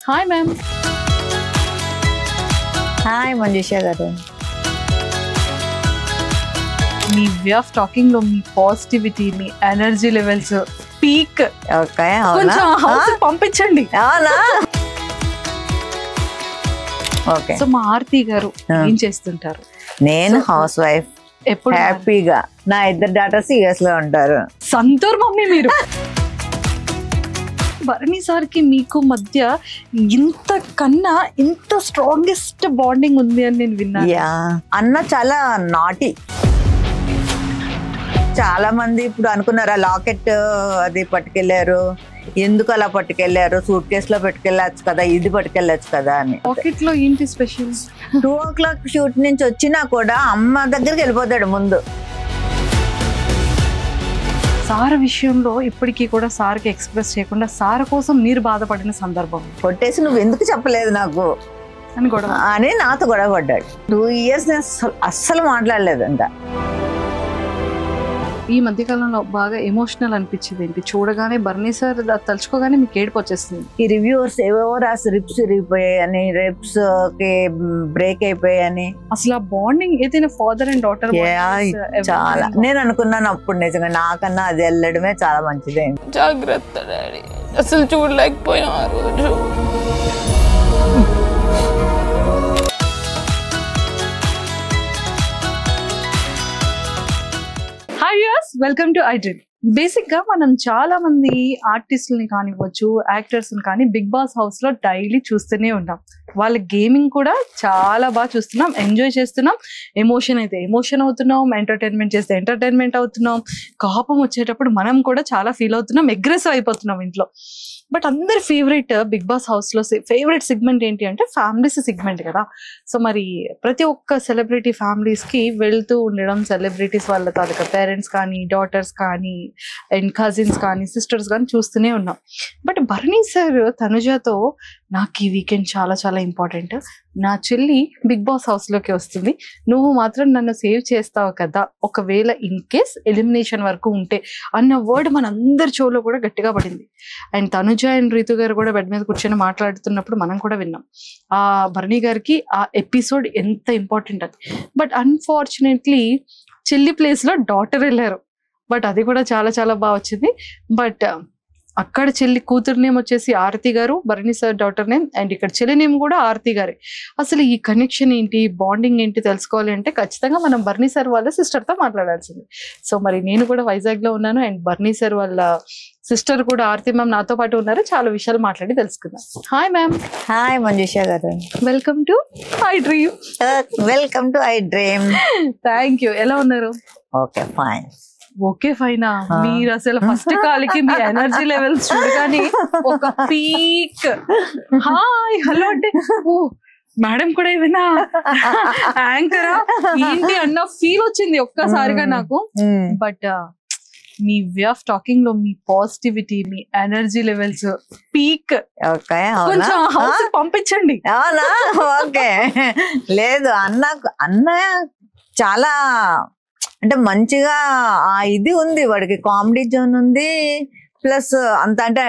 Hi ma'am. Hi Manjusha గారు. మీ way of talking లో మీ positivity, మీ energy levels peak. Okay, కొంచెం house పంపించండి. అవునా? ఓకే. సో మా ఆర్తి గారు ఏం చేస్తుంటారు? నేను హౌస్ వైఫ్. ఎప్పుడు హ్యాపీగా నా ఇద్దరు డాటర్స్ యుఎస్ లో ఉంటారు. సంతూర్ మమ్మీ మీరు. భరణి సార్కి మీకు మధ్య ఇంత కన్నా ఇంత స్ట్రాంగెస్ట్ బాండింగ్ ఉంది అని నేను విన్నాను. యా, అన్న చాలా నాటి. చాలా మంది ఇప్పుడు అనుకున్నారు లాకెట్ అది పట్టుకెళ్లారు, ఎందుకు అలా పట్టుకెళ్లారు, సూట్ కేసు లో పట్టుకెళ్ళచ్చు కదా, ఇది పట్టుకెళ్ళచ్చు కదా అని. పాకెట్ లో ఏంటి స్పెషల్? 2 o'clock షూట్ నుంచి వచ్చినా కూడా అమ్మ దగ్గరికి వెళ్ళిపోతాడు ముందు. సార్ విషయంలో ఇప్పటికీ కూడా సార్కి ఎక్స్ప్రెస్ చేయకుండా సార్ కోసం మీరు బాధపడిన సందర్భం? కొట్టేసి నువ్వు ఎందుకు చెప్పలేదు నాకు అని గొడవ అని నాతో గొడవ పడ్డాడు. 2 years నేను అస్సలు మాట్లాడలేదు. ఇంకా ఈ మధ్యకాలంలో బాగా ఎమోషనల్ అనిపించింది ఏంటి? చూడగానే భరణి సార్ తలుచుకోగానే మీకు ఏడుపు వచ్చేస్తుంది. ఈ రివ్యూవర్స్ ఏవేవో రాసి రిప్స్ ఇరిగిపోయాయని, రిప్స్ కి బ్రేక్ అయిపోయాయని. అసలు ఆ బాండింగ్ ఏదైనా ఫాదర్ అండ్ డాటర్ చాలా నేను అనుకున్నాను అప్పుడు. నిజంగా నాకన్నా అది వెళ్ళడమే చాలా మంచిది. జాగ్రత్త డాడీ, అసలు చూడలేకపోయినా ఆ రోజు. Hi viewers, welcome to I dream. Basic గా మనం చాలా మంది ఆర్టిస్టులని కానివ్వచ్చు, యాక్టర్స్ కానీ బిగ్ బాస్ హౌస్ లో డైలీ చూస్తూనే ఉన్నాం. వాళ్ళ గేమింగ్ కూడా చాలా బాగా చూస్తున్నాం, ఎంజాయ్ చేస్తున్నాం. ఎమోషన్ అయితే ఎమోషన్ అవుతున్నాం, ఎంటర్టైన్మెంట్ చేస్తే ఎంటర్టైన్మెంట్ అవుతున్నాం. కోపం వచ్చేటప్పుడు మనం కూడా చాలా ఫీల్ అవుతున్నాం, అగ్రెసివ్ అయిపోతున్నాం ఇంట్లో. బట్ అందరి ఫేవరెట్ బిగ్ బాస్ హౌస్ లో ఫేవరెట్ సెగ్మెంట్ ఏంటి అంటే ఫ్యామిలీస్ సెగ్మెంట్ కదా. సో మరి ప్రతి ఒక్క సెలబ్రిటీ ఫ్యామిలీస్ కి వెళ్తూ ఉండడం, సెలబ్రిటీస్ వాళ్ళ తాలూకా పేరెంట్స్ కానీ, డాటర్స్ కానీ, అండ్ కజిన్స్ కానీ, సిస్టర్స్ కానీ చూస్తూనే ఉన్నాం. బట్ భరణి సార్ తనుజాతో నాకు ఈ వీకెండ్ చాలా చాలా ఇంపార్టెంట్, నా చెల్లి బిగ్ బాస్ హౌస్ లోకి వస్తుంది, నువ్వు మాత్రం నన్ను సేవ్ చేస్తావు కదా ఒకవేళ ఇన్ కేస్ ఎలిమినేషన్ వరకు ఉంటే అన్న వర్డ్ మన అందరి షోలో కూడా గట్టిగా పడింది. అండ్ తనుజ అండ్ రీతు గారు కూడా బెడ్ మీద కూర్చొని మాట్లాడుతున్నప్పుడు మనం కూడా విన్నాం ఆ భరణి గారికి ఆ ఎపిసోడ్ ఎంత ఇంపార్టెంట్ అని. బట్ అన్ఫార్చునేట్లీ చెల్లి ప్లేస్ లో డాటర్ వెళ్ళారు. బట్ అది కూడా చాలా చాలా బాగా వచ్చింది. బట్ అక్కడ చెల్లి కూతురు నేమ్ వచ్చేసి ఆరతి గారు, Bharani sir daughter name, and ఇక్కడ చెల్లి నేమ్ కూడా ఆరతి గారే. అసలు ఈ కనెక్షన్ ఏంటి, బాండింగ్ ఏంటి తెలుసుకోవాలి అంటే ఖచ్చితంగా మనం భరణి సార్ వాళ్ళ సిస్టర్తో మాట్లాడాల్సింది. సో మరి నేను కూడా వైజాగ్ లో ఉన్నాను, అండ్ భరణి సార్ వాళ్ళ సిస్టర్ కూడా ఆరతి మ్యామ్ నాతో పాటు ఉన్నారు. చాలా విషయాలు మాట్లాడి తెలుసుకుందాం. Hi ma'am. హాయ్ మంజుషా గారు. Welcome to I dream. Welcome to I dream. Thank you. ఎలా ఉన్నారు? Okay fine. ఓకే ఫైనా? మీరు అసలు ఫస్ట్ కాల్కి మీ ఎనర్జీ లెవెల్స్ చూడగానే ఒక పీక్. హాయ్ హలో అంటే ఓ మేడం కూడా ఏమైనా యాంకరా ఏంటి అన్న ఫీల్ వచ్చింది ఒక్కసారిగా నాకు. But me way of talking లో మీ పాజిటివిటీ, మీ ఎనర్జీ లెవెల్స్ పీక్. ఓకే, కొంచెం హౌస్ పంపించండి. అవునా? ఓకే. లేదు, అన్న చాలా అంటే మంచిగా ఇది ఉంది, వాడికి కామెడీ జోన్ ఉంది. ప్లస్ అంత అంటే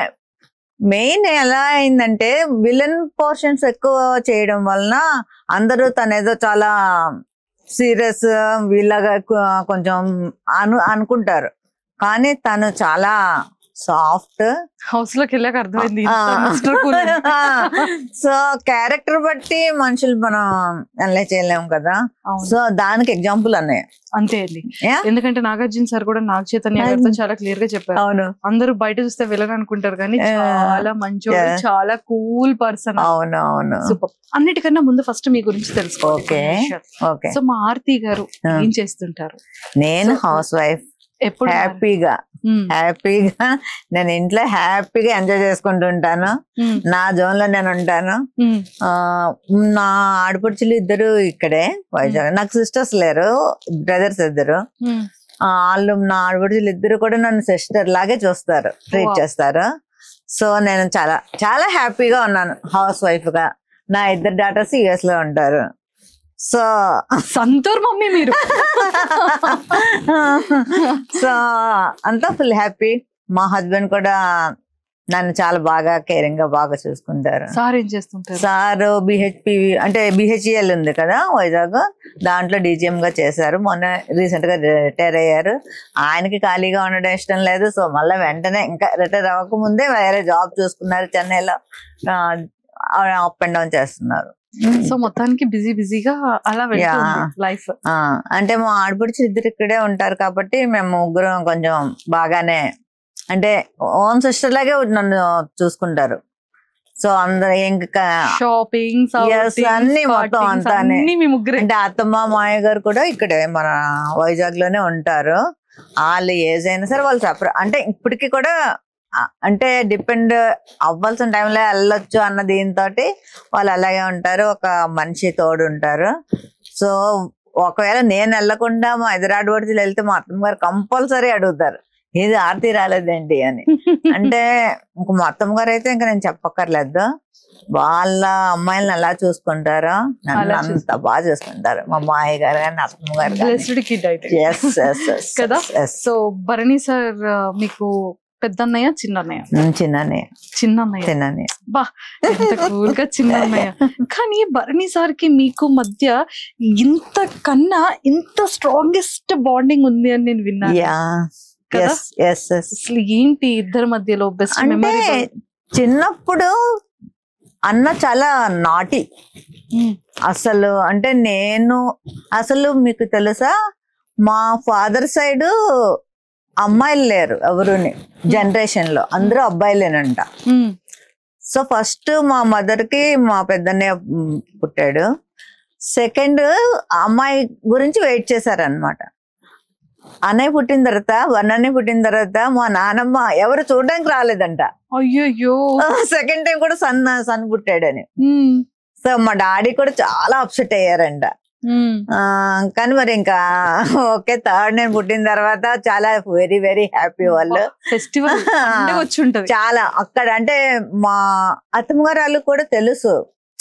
మెయిన్ ఎలా అయిందంటే విలన్ పోర్షన్స్ ఎక్కువ చేయడం వలన అందరూ తనేదో చాలా సీరియస్ వీళ్ళగా కొంచెం అనుకుంటారు. కానీ తను చాలా సాఫ్ట్. హౌస్ లోకి వెళ్ళాక అర్థమైంది. సో క్యారెక్టర్ బట్టి మనుషులు మనం అనలైజ్ చేయలేము కదా. సో దానికి ఎగ్జాంపుల్ అన్నయ్య. అంతే అండి. ఎందుకంటే నాగార్జున సార్ కూడా నాగ చైతన్య గారితో చాలా క్లియర్ గా చెప్పారు. అవును, అందరూ బయట చూస్తే విలన్ అనుకుంటారు కానీ చాలా మంచోడు, చాలా కూల్ పర్సన్. అవును అవును. సూపర్. అన్నిటికన్నా ముందు ఫస్ట్ మీ గురించి తెలుసుకో. ఓకే. సో మా ఆర్తి గారు ఏం చేస్తుంటారు? నేను హౌస్ వైఫ్. ఎప్పుడు హ్యాపీగా నేను ఇంట్లో హ్యాపీగా ఎంజాయ్ చేసుకుంటుంటాను. నా జోన్ లో నేను ఉంటాను. నా ఆడపడుచులు ఇద్దరు ఇక్కడే వైజాగ్. నాకు సిస్టర్స్ లేరు, బ్రదర్స్ ఇద్దరు. వాళ్ళు నా ఆడపడుచులు ఇద్దరు కూడా నన్ను సిస్టర్ లాగే చూస్తారు, ట్రీట్ చేస్తారు. సో నేను చాలా చాలా హ్యాపీగా ఉన్నాను హౌస్ వైఫ్ గా. నా ఇద్దరు డాటర్స్ యుఎస్ లో ఉంటారు. సో సంతూర్ మమ్మీ మీరు. సో అంతా ఫుల్ హ్యాపీ. మా హస్బెండ్ కూడా నన్ను చాలా బాగా కేరింగ్ గా బాగా చూసుకుంటారు. సార్ ఏం చేస్తుంటారు? సార్ బిహెచ్పి అంటే బిహెచ్ఈఎల్ ఉంది కదా వైజాగ్, దాంట్లో డీజీఎం గా చేశారు. మొన్న రీసెంట్ గా రిటైర్ అయ్యారు. ఆయనకి ఖాళీగా ఉండడం ఇష్టం లేదు. సో మళ్ళీ వెంటనే ఇంకా రిటైర్ అవ్వకముందే వేరే జాబ్ చూసుకున్నారు చెన్నైలో. అప్ అండ్ డౌన్ చేస్తున్నారు. సో మొత్తానికి బిజీగా అలా వెళ్తుంది లైఫ్. అంటే మా ఆడపడుచు ఇద్దరు ఇక్కడే ఉంటారు కాబట్టి మేము ముగ్గురం కొంచెం బాగానే, అంటే ఓన్ సిస్టర్ లాగే నన్ను చూసుకుంటారు. సో అందరు ఇంకా షాపింగ్ అన్ని మొత్తం అంతానే. అంటే అత్తమ్మ మాయ గారు కూడా ఇక్కడే మన వైజాగ్ లోనే ఉంటారు. వాళ్ళు ఏజ్ అయినా సరే వాళ్ళు సపరేట్, అంటే ఇప్పటికి కూడా అంటే డిపెండ్ అవ్వాల్సిన టైంలో వెళ్ళొచ్చు అన్న దీంతో వాళ్ళు అలాగే ఉంటారు. ఒక మనిషి తోడు ఉంటారు. సో ఒకవేళ నేను వెళ్ళకుండా మా ఎదురాడబడిలు వెళ్తే మా అత్తమ్మ గారు కంపల్సరీ అడుగుతారు, ఇది ఆర్తి రాలేదేంటి అని. అంటే ఇంక మా అత్తమ్మ గారు అయితే ఇంకా నేను చెప్పక్కర్లేదు. వాళ్ళ అమ్మాయిలను ఎలా చూసుకుంటారో నన్ను అంత బాగా చూసుకుంటారు మా మాయ గారు కానీ అత్తమ్మ గారు. కదా. సో భరణి సార్ మీకు పెద్దన్నయ్య చిన్నన్నయ్య బా ఎంత కూల్ గా చిన్నన్నయ్య. కానీ భరణి సార్ కి మీకు మధ్య ఇంత కన్నా ఇంత స్ట్రాంగెస్ట్ బాండింగ్ ఉంది అని నేను విన్నాను. అసలు ఏంటి ఇద్దరి మధ్యలో బెస్ట్ మెమరీ? చిన్నప్పుడు అన్న చాలా నాటి అసలు. అంటే నేను అసలు మీకు తెలుసా, మా ఫాదర్ సైడ్ అమ్మాయిలు లేరు ఎవరుని, జనరేషన్ లో అందరూ అబ్బాయిలేనంట. సో ఫస్ట్ మా మదర్ కి మా పెద్దన్నయ్య పుట్టాడు. సెకండ్ అమ్మాయి గురించి వెయిట్ చేశారనమాట. అన్నయ్య పుట్టిన తర్వాత అన్నయ్య పుట్టిన తర్వాత మా నానమ్మ ఎవరు చూడడానికి రాలేదంట. అయ్యో. సెకండ్ టైం కూడా సన్ పుట్టాడని. సో మా డాడీ కూడా చాలా అప్సెట్ అయ్యారంట. కానీ మరి ఇంకా ఓకే, థర్డ్ నేను పుట్టిన తర్వాత చాలా వెరీ వెరీ హ్యాపీ. వాళ్ళు ఫెస్టివల్ చాలా అక్కడ. అంటే మా అత్తమ్మ గారు వాళ్ళు కూడా తెలుసు,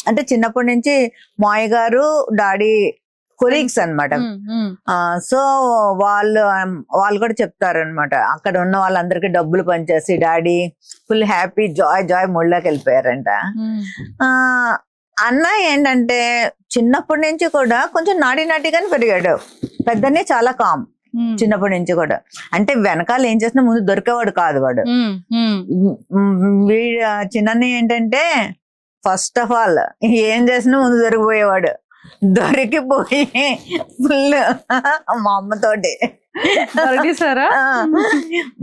అంటే చిన్నప్పటి నుంచి మాయ గారు డాడీ కొలీగ్స్ అనమాట. సో వాళ్ళు కూడా చెప్తారు అనమాట, అక్కడ ఉన్న వాళ్ళందరికీ డబ్బులు పనిచేసి డాడీ ఫుల్ హ్యాపీ జాయ్ మూడ్లోకి వెళ్ళిపోయారంట. అన్న ఏంటంటే చిన్నప్పటి నుంచి కూడా కొంచెం నాటిగానే పెరిగాడు. పెద్దనే చాలా కామ్ చిన్నప్పటి నుంచి కూడా. అంటే వెనకాల ఏం చేసినా ముందు దొరికేవాడు కాదు వాడు. చిన్న ఏంటంటే ఫస్ట్ ఆఫ్ ఆల్ ఏం చేసినా ముందు దొరికిపోయేవాడు. దొరికిపోయి ఫుల్ మా అమ్మతోటి.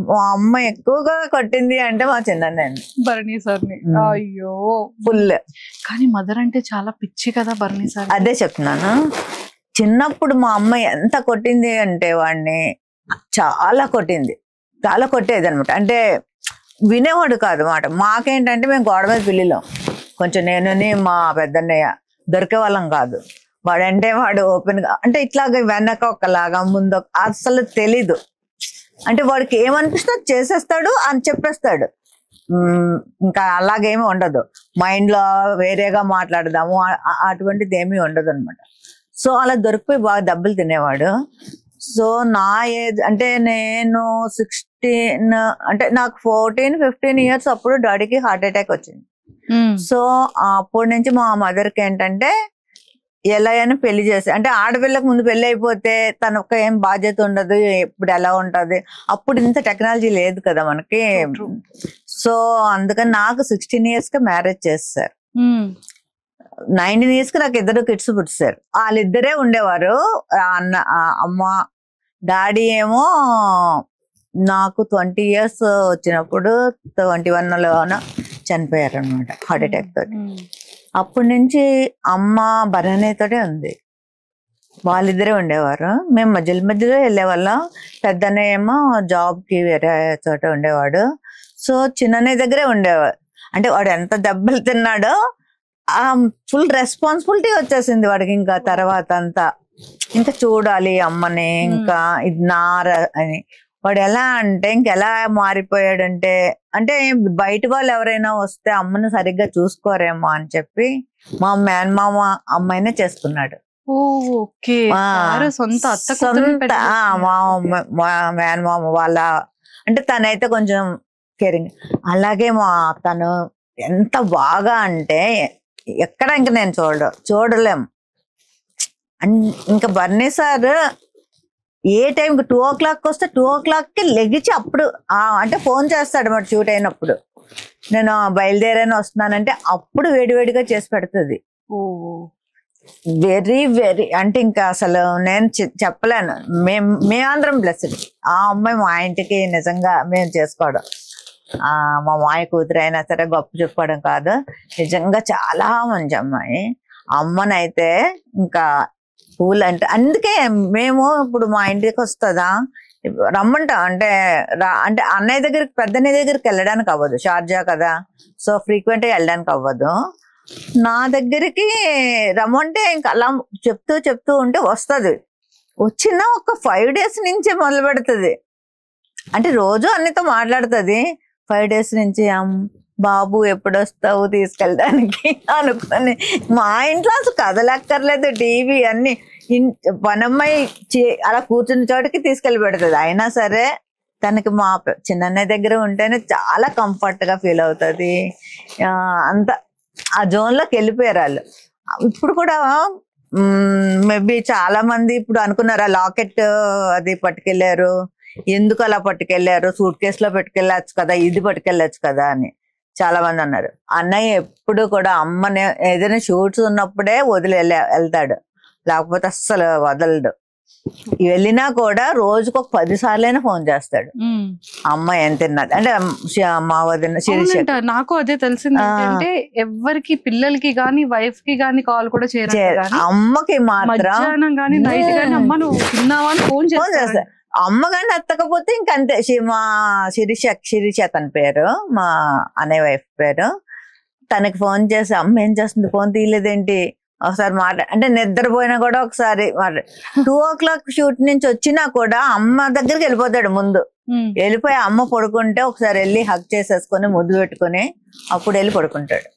మా అమ్మ ఎక్కువగా కొట్టింది అంటే మా చిన్నన్నండి భరణి సార్ని. అయ్యో ఫుల్. కానీ మదర్ అంటే చాలా పిచ్చి కదా భరణి సార్. అదే చెప్తున్నాను, చిన్నప్పుడు మా అమ్మ ఎంత కొట్టింది అంటే వాడిని చాలా కొట్టేది అనమాట. అంటే వినేవాడు కాదు మాట. మాకేంటంటే మేము గోడ మీద పిల్లిలో కొంచెం నేనుని మా పెద్దన్నయ్య దొరికే వాళ్ళం కాదు. వాడంటే వాడు ఓపెన్ గా, అంటే ఇట్లాగా వెనక ఒకలాగా ముందు అసలు తెలీదు. అంటే వాడికి ఏమనిపిస్తే చేసేస్తాడు అని చెప్పేస్తాడు. ఇంకా అలాగేమీ ఉండదు. మైండ్ లో వేరేగా మాట్లాడదాము అటువంటిది ఏమీ ఉండదు అనమాట. సో అలా దొరికిపోయి బాగా దెబ్బలు తినేవాడు. సో నా ఏజ్ అంటే నేను 16, అంటే నాకు 14-15 years అప్పుడు డాడీకి హార్ట్ అటాక్ వచ్చింది. సో అప్పటి నుంచి మా మదర్కి ఏంటంటే ఎలా అయినా పెళ్లి చేసి, అంటే ఆడపిల్లకు ముందు పెళ్లి అయిపోతే తనొక్క ఏం బాధ్యత ఉండదు, ఇప్పుడు ఎలా ఉంటది. అప్పుడు ఇంత టెక్నాలజీ లేదు కదా మనకి. సో అందుకని నాకు 16 years కి మ్యారేజ్ చేస్తారు. 19 years కి నాకు 2 kids పుట్టారు. వాళ్ళిద్దరే ఉండేవారు. అమ్మ డాడీ ఏమో నాకు 20 years వచ్చినప్పుడు 21లోన చనిపోయారు అనమాట హార్ట్ అటాక్ తోటి. అప్పటి నుంచి అమ్మ భరణితోటే ఉంది. వాళ్ళిద్దరే ఉండేవారు. మేము మధ్యలో వెళ్ళేవాళ్ళం. పెద్దనే ఏమో జాబ్ కి వేరే చోట ఉండేవాడు. సో చిన్ననే దగ్గరే ఉండేవాడు. అంటే వాడు ఎంత దెబ్బలు తిన్నాడో ఆ ఫుల్ రెస్పాన్సిబిలిటీ వచ్చేసింది వాడికి. ఇంకా తర్వాత అంతా ఇంకా చూడాలి అమ్మని, ఇంకా ఇది నార అని. వాడు ఎలా అంటే ఇంకెలా మారిపోయాడంటే, అంటే బయట వాళ్ళు ఎవరైనా వస్తే అమ్మను సరిగ్గా చూసుకోరేమో అని చెప్పి మా మేనమామ అమ్మాయినే చేసుకున్నాడు. సొంత మా మేనమామ వాళ్ళ, అంటే తనైతే కొంచెం కేరింగ్. అలాగే తను ఎంత బాగా అంటే ఎక్కడ ఇంక నేను చూడలేం. ఇంకా బర్నీ సార్ ఏ టైంకి 2 o'clock వస్తే 2 o'clockకి లెగిచి అప్పుడు అంటే ఫోన్ చేస్తాడు మాట షూట్ అయినప్పుడు, నేను బయలుదేరాను వస్తున్నానంటే అప్పుడు వేడివేడిగా చేసి పెడుతుంది. వెరీ వెరీ అంటే ఇంకా అసలు నేను చెప్పలేను. మేమందరం బ్లెస్డ్. ఆ అమ్మాయి మా ఇంటికి నిజంగా మేము చేసుకోవడం, మా మాయ కూతురు అయినా సరే గొప్ప చెప్పుకోవడం కాదు, నిజంగా చాలా మంచి అమ్మాయి. అమ్మనైతే ఇంకా పూలు అంటే అందుకే మేము ఇప్పుడు మా ఇంటికి వస్తుందా రమ్మంటాం. అంటే అంటే అన్నయ్య దగ్గరికి పెద్దన్నయ్య దగ్గరికి వెళ్ళడానికి అవ్వదు, షార్జా కదా, సో ఫ్రీక్వెంట్ గా వెళ్ళడానికి అవ్వదు. నా దగ్గరికి రమ్మంటే ఇంకా అలా చెప్తూ ఉంటే వస్తుంది. వచ్చిన ఒక 5 days నుంచే మొదలు పెడుతుంది. అంటే రోజు అన్నితో మాట్లాడుతుంది. 5 days నుంచి బాబు ఎప్పుడు వస్తావు తీసుకెళ్ళడానికి అనుకొని మా ఇంట్లో అసలు కదలక్కర్లేదు, టీవీ అన్ని పనమ్మాయి అలా కూర్చున్న చోటికి తీసుకెళ్ళి పెడుతుంది. అయినా సరే తనకి మా చిన్నన్నయ్య దగ్గర ఉంటేనే చాలా కంఫర్ట్ గా ఫీల్ అవుతుంది. అంత ఆ జోన్ లోకి వెళ్ళిపోయారు వాళ్ళు. ఇప్పుడు కూడా మేబీ చాలా మంది ఇప్పుడు అనుకున్నారా లాకెట్ అది పట్టుకెళ్లారు, ఎందుకు అలా పట్టుకెళ్లారు, సూట్ కేసులో పెట్టుకెళ్ళచ్చు కదా, ఇది పట్టుకెళ్ళచ్చు కదా అని చాలా మంది అన్నారు. అన్నయ్య ఎప్పుడు కూడా అమ్మని ఏదైనా షూట్స్ ఉన్నప్పుడే వదిలి వెళ్తాడు, లేకపోతే అస్సలు వదలడు. వెళ్ళినా కూడా రోజుకు ఒక 10 సార్లైనా ఫోన్ చేస్తాడు, అమ్మ ఏం తిన్నది అంటే మా వదిన శిరీష. నాకు అదే తెలిసింది అంటే ఎవరికి పిల్లలకి గానీ వైఫ్ కి గానీ కాల్ కూడా చేయరు, అమ్మకి మాత్రం గానీ నైట్ గానీ అమ్మ నువ్వు తిన్నావా అని ఫోన్ చేస్తాడు. అమ్మ కానీ ఎత్తకపోతే ఇంకంతే. మా శిరీష తన పేరు, మా అన్నయ్య వైఫ్ పేరు. తనకి ఫోన్ చేసి అమ్మ ఏం చేస్తుంది, ఫోన్ తీయలేదేంటి, ఒకసారి అంటే నిద్రపోయినా కూడా ఒకసారి 2 o'clock షూట్ నుంచి వచ్చినా కూడా అమ్మ దగ్గరికి వెళ్ళిపోతాడు. ముందు వెళ్ళిపోయి అమ్మ పడుకుంటే ఒకసారి వెళ్ళి హగ్ చేసేసుకొని ముద్దు పెట్టుకుని అప్పుడు వెళ్ళి పడుకుంటాడు.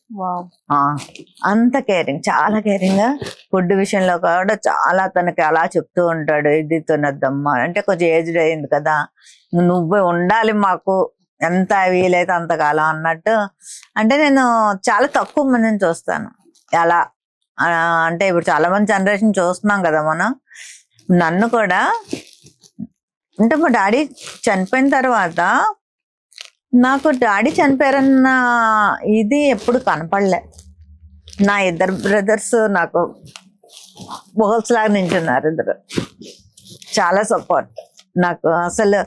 అంత కేరింగ్, చాలా కేరింగ్. ఫుడ్ విషయంలో కూడా చాలా తనకి అలా చెప్తూ ఉంటాడు, ఇది తినొద్దమ్మా అంటే కొంచెం ఏజ్డ్ అయింది కదా, నువ్వే ఉండాలి మాకు ఎంత వీలైతే అంతకాలం అన్నట్టు. అంటే నేను చాలా తక్కువ మందిని చూస్తాను అలా. అంటే ఇప్పుడు చాలా మంది జనరేషన్ చూస్తున్నాం కదా మనం. నన్ను కూడా అంటే మా డాడీ చనిపోయిన తర్వాత నాకు డాడీ చనిపోయారన్న ఇది ఎప్పుడు కనపడలే. నా 2 brothers నాకు బోల్స్ లాగా నించున్నారు, 2 చాలా సపోర్ట్ నాకు. అసలు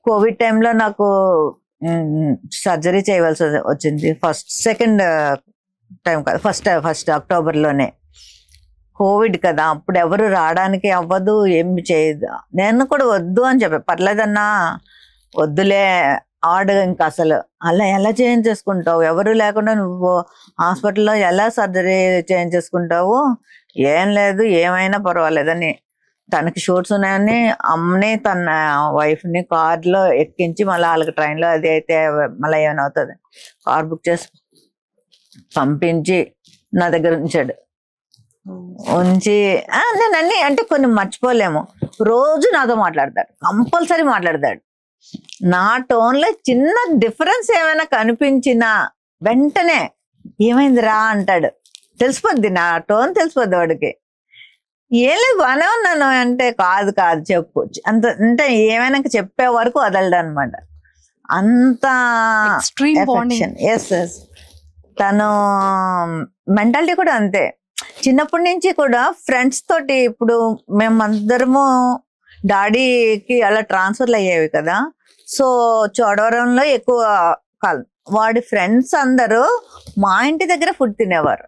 కోవిడ్ టైంలో నాకు సర్జరీ చేయవలసి వచ్చింది. సెకండ్ టైం కాదు, ఫస్ట్ అక్టోబర్లోనే. కోవిడ్ కదా, అప్పుడు ఎవరు రావడానికి అవ్వదు, ఏమి చేయదు. నేను కూడా వద్దు అని చెప్పా, పర్లేదన్నా వద్దులే ఆడు, ఇంకా అసలు అలా ఎలా చేయించేసుకుంటావు, ఎవరు లేకుండా నువ్వు హాస్పిటల్లో ఎలా సర్జరీ చేయించేసుకుంటావు, ఏం లేదు ఏమైనా పర్వాలేదని. తనకి షూట్స్ ఉన్నాయని అమ్మని తన వైఫ్ని కార్లో ఎక్కించి మళ్ళీ వాళ్ళకి ట్రైన్లో అది అయితే మళ్ళీ ఏమైనా అవుతుంది కార్ బుక్ చేసి పంపించి నా దగ్గర ఉంచాడు. ఉంచి నేను అన్ని అంటే కొన్ని మర్చిపోలేము. రోజు నాతో మాట్లాడతాడు, కంపల్సరీ మాట్లాడతాడు. నా టోన్లో చిన్న డిఫరెన్స్ ఏమైనా కనిపించినా వెంటనే ఏమైంది రా అంటాడు. తెలిసిపోద్ది, నా టోన్ తెలిసిపోద్ది వాడికి. ఏం లేదు బాగానే ఉన్నాను అంటే కాదు చెప్పు అంత, అంటే ఏమైనా చెప్పే వరకు వదలడు అనమాట. అంత ఎస్ తను మెంటాలిటీ కూడా అంతే. చిన్నప్పటి నుంచి కూడా ఫ్రెండ్స్ తోటి, ఇప్పుడు మేమందరము డాడీకి అలా ట్రాన్స్ఫర్లు అయ్యేవి కదా, సో చోడవరంలో ఎక్కువ కాలం. వాడి ఫ్రెండ్స్ అందరూ మా ఇంటి దగ్గర ఫుడ్ తినేవారు.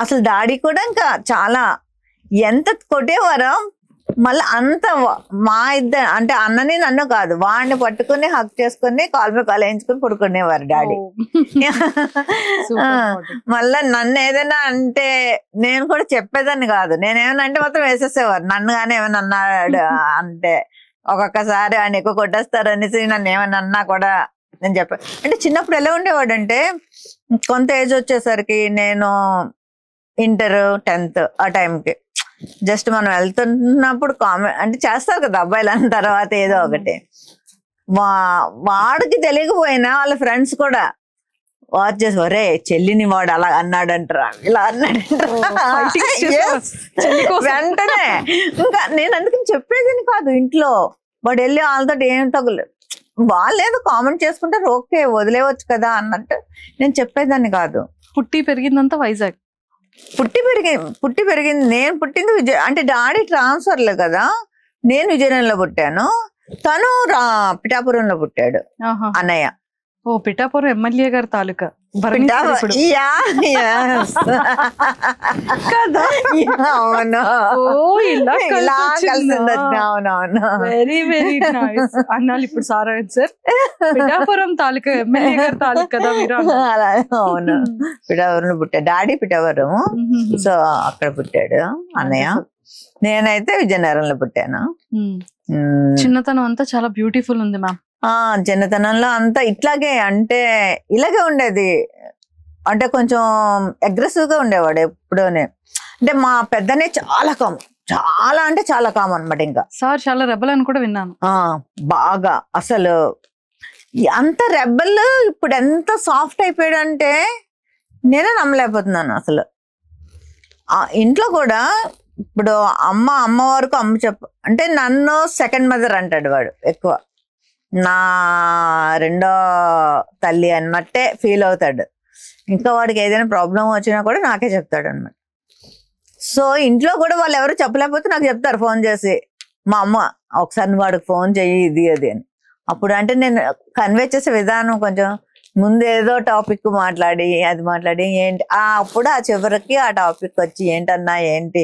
అసలు డాడీ కూడా ఇంకా చాలా ఎంత కొట్టేవారో, మళ్ళీ అంత మా ఇద్దరు అంటే అన్నని నన్ను కాదు, వాడిని పట్టుకుని హక్ చేసుకుని కాల్ మీద కాల్ వేయించుకుని పడుకునేవారు డాడీ. మళ్ళా నన్ను ఏదైనా అంటే నేను కూడా చెప్పేదాన్ని కాదు, నేనేమన్నా అంటే మొత్తం వేసేసేవారు. నన్ను కానీ ఏమైనా అన్నాడు అంటే ఒక్కొక్కసారి ఆయన ఎక్కువ కొట్టేస్తారు అనేసి నన్ను ఏమైనా అన్నా కూడా నేను చెప్పాను. అంటే చిన్నప్పుడు ఎలా ఉండేవాడు అంటే, కొంత ఏజ్ వచ్చేసరికి నేను ఇంటర్ 10th ఆ టైంకి జస్ట్ మనం వెళ్తున్నప్పుడు కామెంట్ అంటే చేస్తారు కదా అబ్బాయిలు, అన్న తర్వాత ఏదో ఒకటి వాడికి తెలియకపోయినా వాళ్ళ ఫ్రెండ్స్ కూడా వాచ్ చేసి ఒరే చెల్లిని వాడు అలా అన్నాడంటారా ఇలా వెంటనే ఇంకా నేను అందుకని చెప్పేదని కాదు. ఇంట్లో వాడు వెళ్ళి వాళ్ళతో ఏం తగులేదు, వాళ్ళు ఏదో కామెంట్ చేసుకుంటారు, ఓకే వదిలేవచ్చు కదా అన్నట్టు నేను చెప్పేదాన్ని కాదు. పుట్టి పెరిగిందంతా వైజాగ్. పుట్టి పెరిగింది నేను పుట్టింది అంటే డాడీ ట్రాన్స్ఫర్లే కదా. నేను విజయనగరంలో పుట్టాను, తను పిఠాపురంలో పుట్టాడు అన్నయ్య. ఓ పిఠాపురం ఎమ్మెల్యే గారి తాలూకా అవును. అవునవును. వెరీ వెరీ నైస్ అన్నాళ్ళు. ఇప్పుడు సార్ సార్ పిఠాపురం తాలూకా ఎమ్మెల్యే గారి తాలూకా కదా మీరు? అవును, పిఠాపురంలో పుట్టాడు డాడీ, పిఠాపురం. సో అక్కడ పుట్టాడు అన్నయ్య. నేనైతే విజయనగరంలో పుట్టాను. చిన్నతనం అంతా చాలా బ్యూటిఫుల్ ఉంది మ్యామ్. చిన్నతనంలో అంతా ఇట్లాగే, అంటే ఇలాగే ఉండేది. అంటే కొంచెం అగ్రెసివ్ గా ఉండేవాడు ఎప్పుడోనే. అంటే మా పెద్దనే చాలా కామన్, చాలా అంటే చాలా కామన్ అనమాట. ఇంకా సార్ చాలా రెబల్ అని కూడా విన్నాను. బాగా అసలు అంత రెబల్ ఇప్పుడు ఎంత సాఫ్ట్ అయిపోయాడు అంటే నేనే నమ్మలేకపోతున్నాను అసలు. ఇంట్లో కూడా ఇప్పుడు అమ్మ వరకు అంటే నన్ను సెకండ్ మదర్ అంటాడు వాడు ఎక్కువ. నా రెండో తల్లి అన్నట్టే ఫీల్ అవుతాడు. ఇంకా వాడికి ఏదైనా ప్రాబ్లం వచ్చినా కూడా నాకే చెప్తాడు అనమాట. సో ఇంట్లో కూడా వాళ్ళు ఎవరు చెప్పలేకపోతే నాకు చెప్తారు ఫోన్ చేసి, మా అమ్మ ఒకసారి వాడికి ఫోన్ చెయ్యి ఇది అది అని. అప్పుడు అంటే నేను కన్వే చేసే విధానం కొంచెం ముందు ఏదో టాపిక్ మాట్లాడి ఏంటి అప్పుడు ఆ చివరికి ఆ టాపిక్ వచ్చి ఏంటన్నా ఏంటి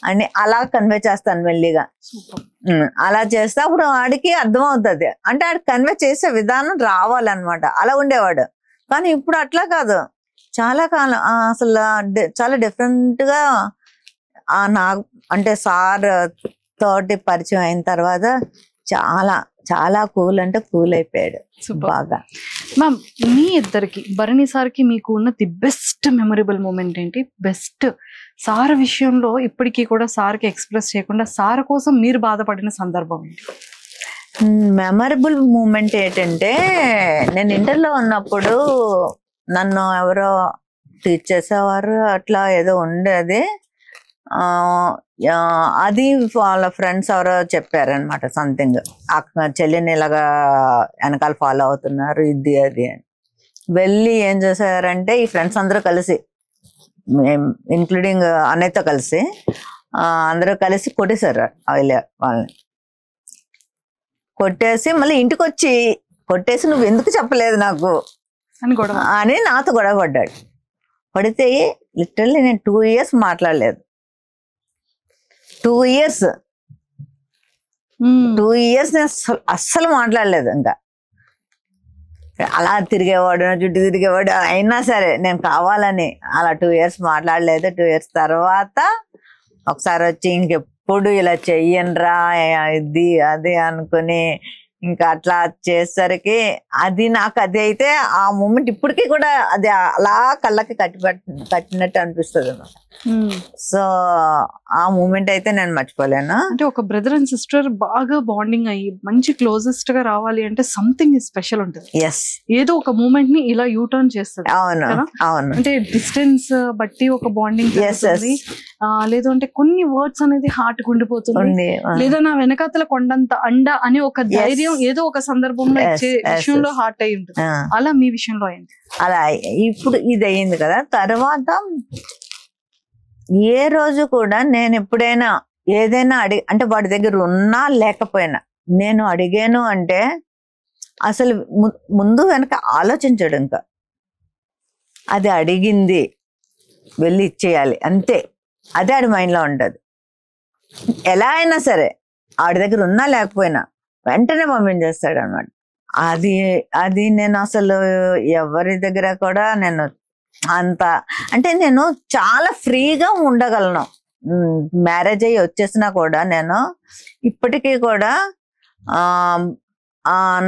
అని అలా కన్వే చేస్తాను మెల్లిగా. అలా చేస్తే అప్పుడు వాడికి అర్థం అవుతుంది. అంటే ఆడికి కన్వే చేసే విధానం రావాలన్నమాట. అలా ఉండేవాడు. కానీ ఇప్పుడు అట్లా కాదు. చాలా కాలం అసలు చాలా డిఫరెంట్ గా నాకు అంటే సార్ తోటి పరిచయం అయిన తర్వాత చాలా చాలా కూల్ అంటే కూల్ అయిపోయాడు బాగా. మ్యామ్ మీ ఇద్దరికి భరణి సార్కి మీకు ఉన్న ది బెస్ట్ మెమొరబుల్ మూమెంట్ ఏంటి? బెస్ట్ సార్ విషయంలో ఇప్పటికీ కూడా సార్కి ఎక్స్ప్రెస్ చేయకుండా సార్ కోసం మీరు బాధపడిన సందర్భం ఏంటి? మెమరబుల్ మూమెంట్ ఏంటంటే, నేను ఇంటర్లో ఉన్నప్పుడు నన్ను ఎవరో టీచ్ చేసేవారు, అట్లా ఏదో ఉండేది. అది వాళ్ళ ఫ్రెండ్స్ ఎవరో చెప్పారనమాట సంథింగ్, చెల్లిని ఇలాగా వెనకాల ఫాలో అవుతున్నారు ఇది అది అని. వెళ్ళి ఏం చేశారంటే ఈ ఫ్రెండ్స్ అందరూ కలిసి, ఇంక్లూడింగ్ అన్నయ్యతో కలిసి అందరూ కలిసి కొట్టేశారు వాళ్ళని. కొట్టేసి మళ్ళీ ఇంటికి వచ్చి కొట్టేసి నువ్వు ఎందుకు చెప్పలేదు నాకు అని నాతో గొడవ పడ్డాడు. పడితే లిటరల్లీ నేను 2 years మాట్లాడలేదు. 2 years నేను అస్సలు మాట్లాడలేదు. ఇంకా అలా తిరిగేవాడు, నా చుట్టూ తిరిగేవాడు. అయినా సరే నేను కావాలని అలా 2 years మాట్లాడలేదు. 2 years తర్వాత ఒకసారి వచ్చి ఇంకెప్పుడు ఇలా చెయ్యనరా ఇది అది అనుకుని ఇంకా అట్లా చేసేసరికి అది నాకు అది అయితే ఆ మూమెంట్ ఇప్పటికీ కూడా అది అలా కళ్ళకి కట్టినట్టు అనిపిస్తుంది అన్నమాట. సో ఆ మూమెంట్ అయితే నేను మర్చిపోలేను. అంటే ఒక బ్రదర్ అండ్ సిస్టర్ బాగా బాండింగ్ అయ్యి మంచి క్లోజెస్ట్ గా రావాలి అంటే సంథింగ్ స్పెషల్ ఉంటుంది. ఏదో ఒక మూమెంట్ ని ఇలా యూటర్న్ చేస్తుంది. అవును అవును. అంటే డిస్టెన్స్ బట్టి ఒక బాండింగ్, లేదు అంటే కొన్ని వర్డ్స్ అనేది హార్ట్ గుండిపోతుంది, లేదా నా వెనకాతల కొండంత అండ అని ఒక ధైర్యం ఏదో ఒక సందర్భంలో ఇచ్చే విషయంలో హార్ట్ అయి ఉంటుంది. అలా మీ విషయంలో అయింది? అలా ఇప్పుడు ఇది అయింది కదా. తర్వాత ఏ రోజు కూడా నేను ఎప్పుడైనా ఏదైనా అంటే వాడి దగ్గర ఉన్నా లేకపోయినా నేను అడిగాను అంటే అసలు ముందు వెనక ఆలోచించడు. ఇంకా అది అడిగింది వెళ్ళి ఇచ్చేయాలి అంతే, అదే ఆడి మైండ్లో ఉంటుంది. ఎలా అయినా సరే ఆడి దగ్గర ఉన్నా లేకపోయినా వెంటనే పంపించేస్తాడు అన్నమాట. అది నేను అసలు ఎవరి దగ్గర కూడా నేను అంత అంటే నేను చాలా ఫ్రీగా ఉండగలను. మ్యారేజ్ అయ్యి వచ్చేసినా కూడా నేను ఇప్పటికీ కూడా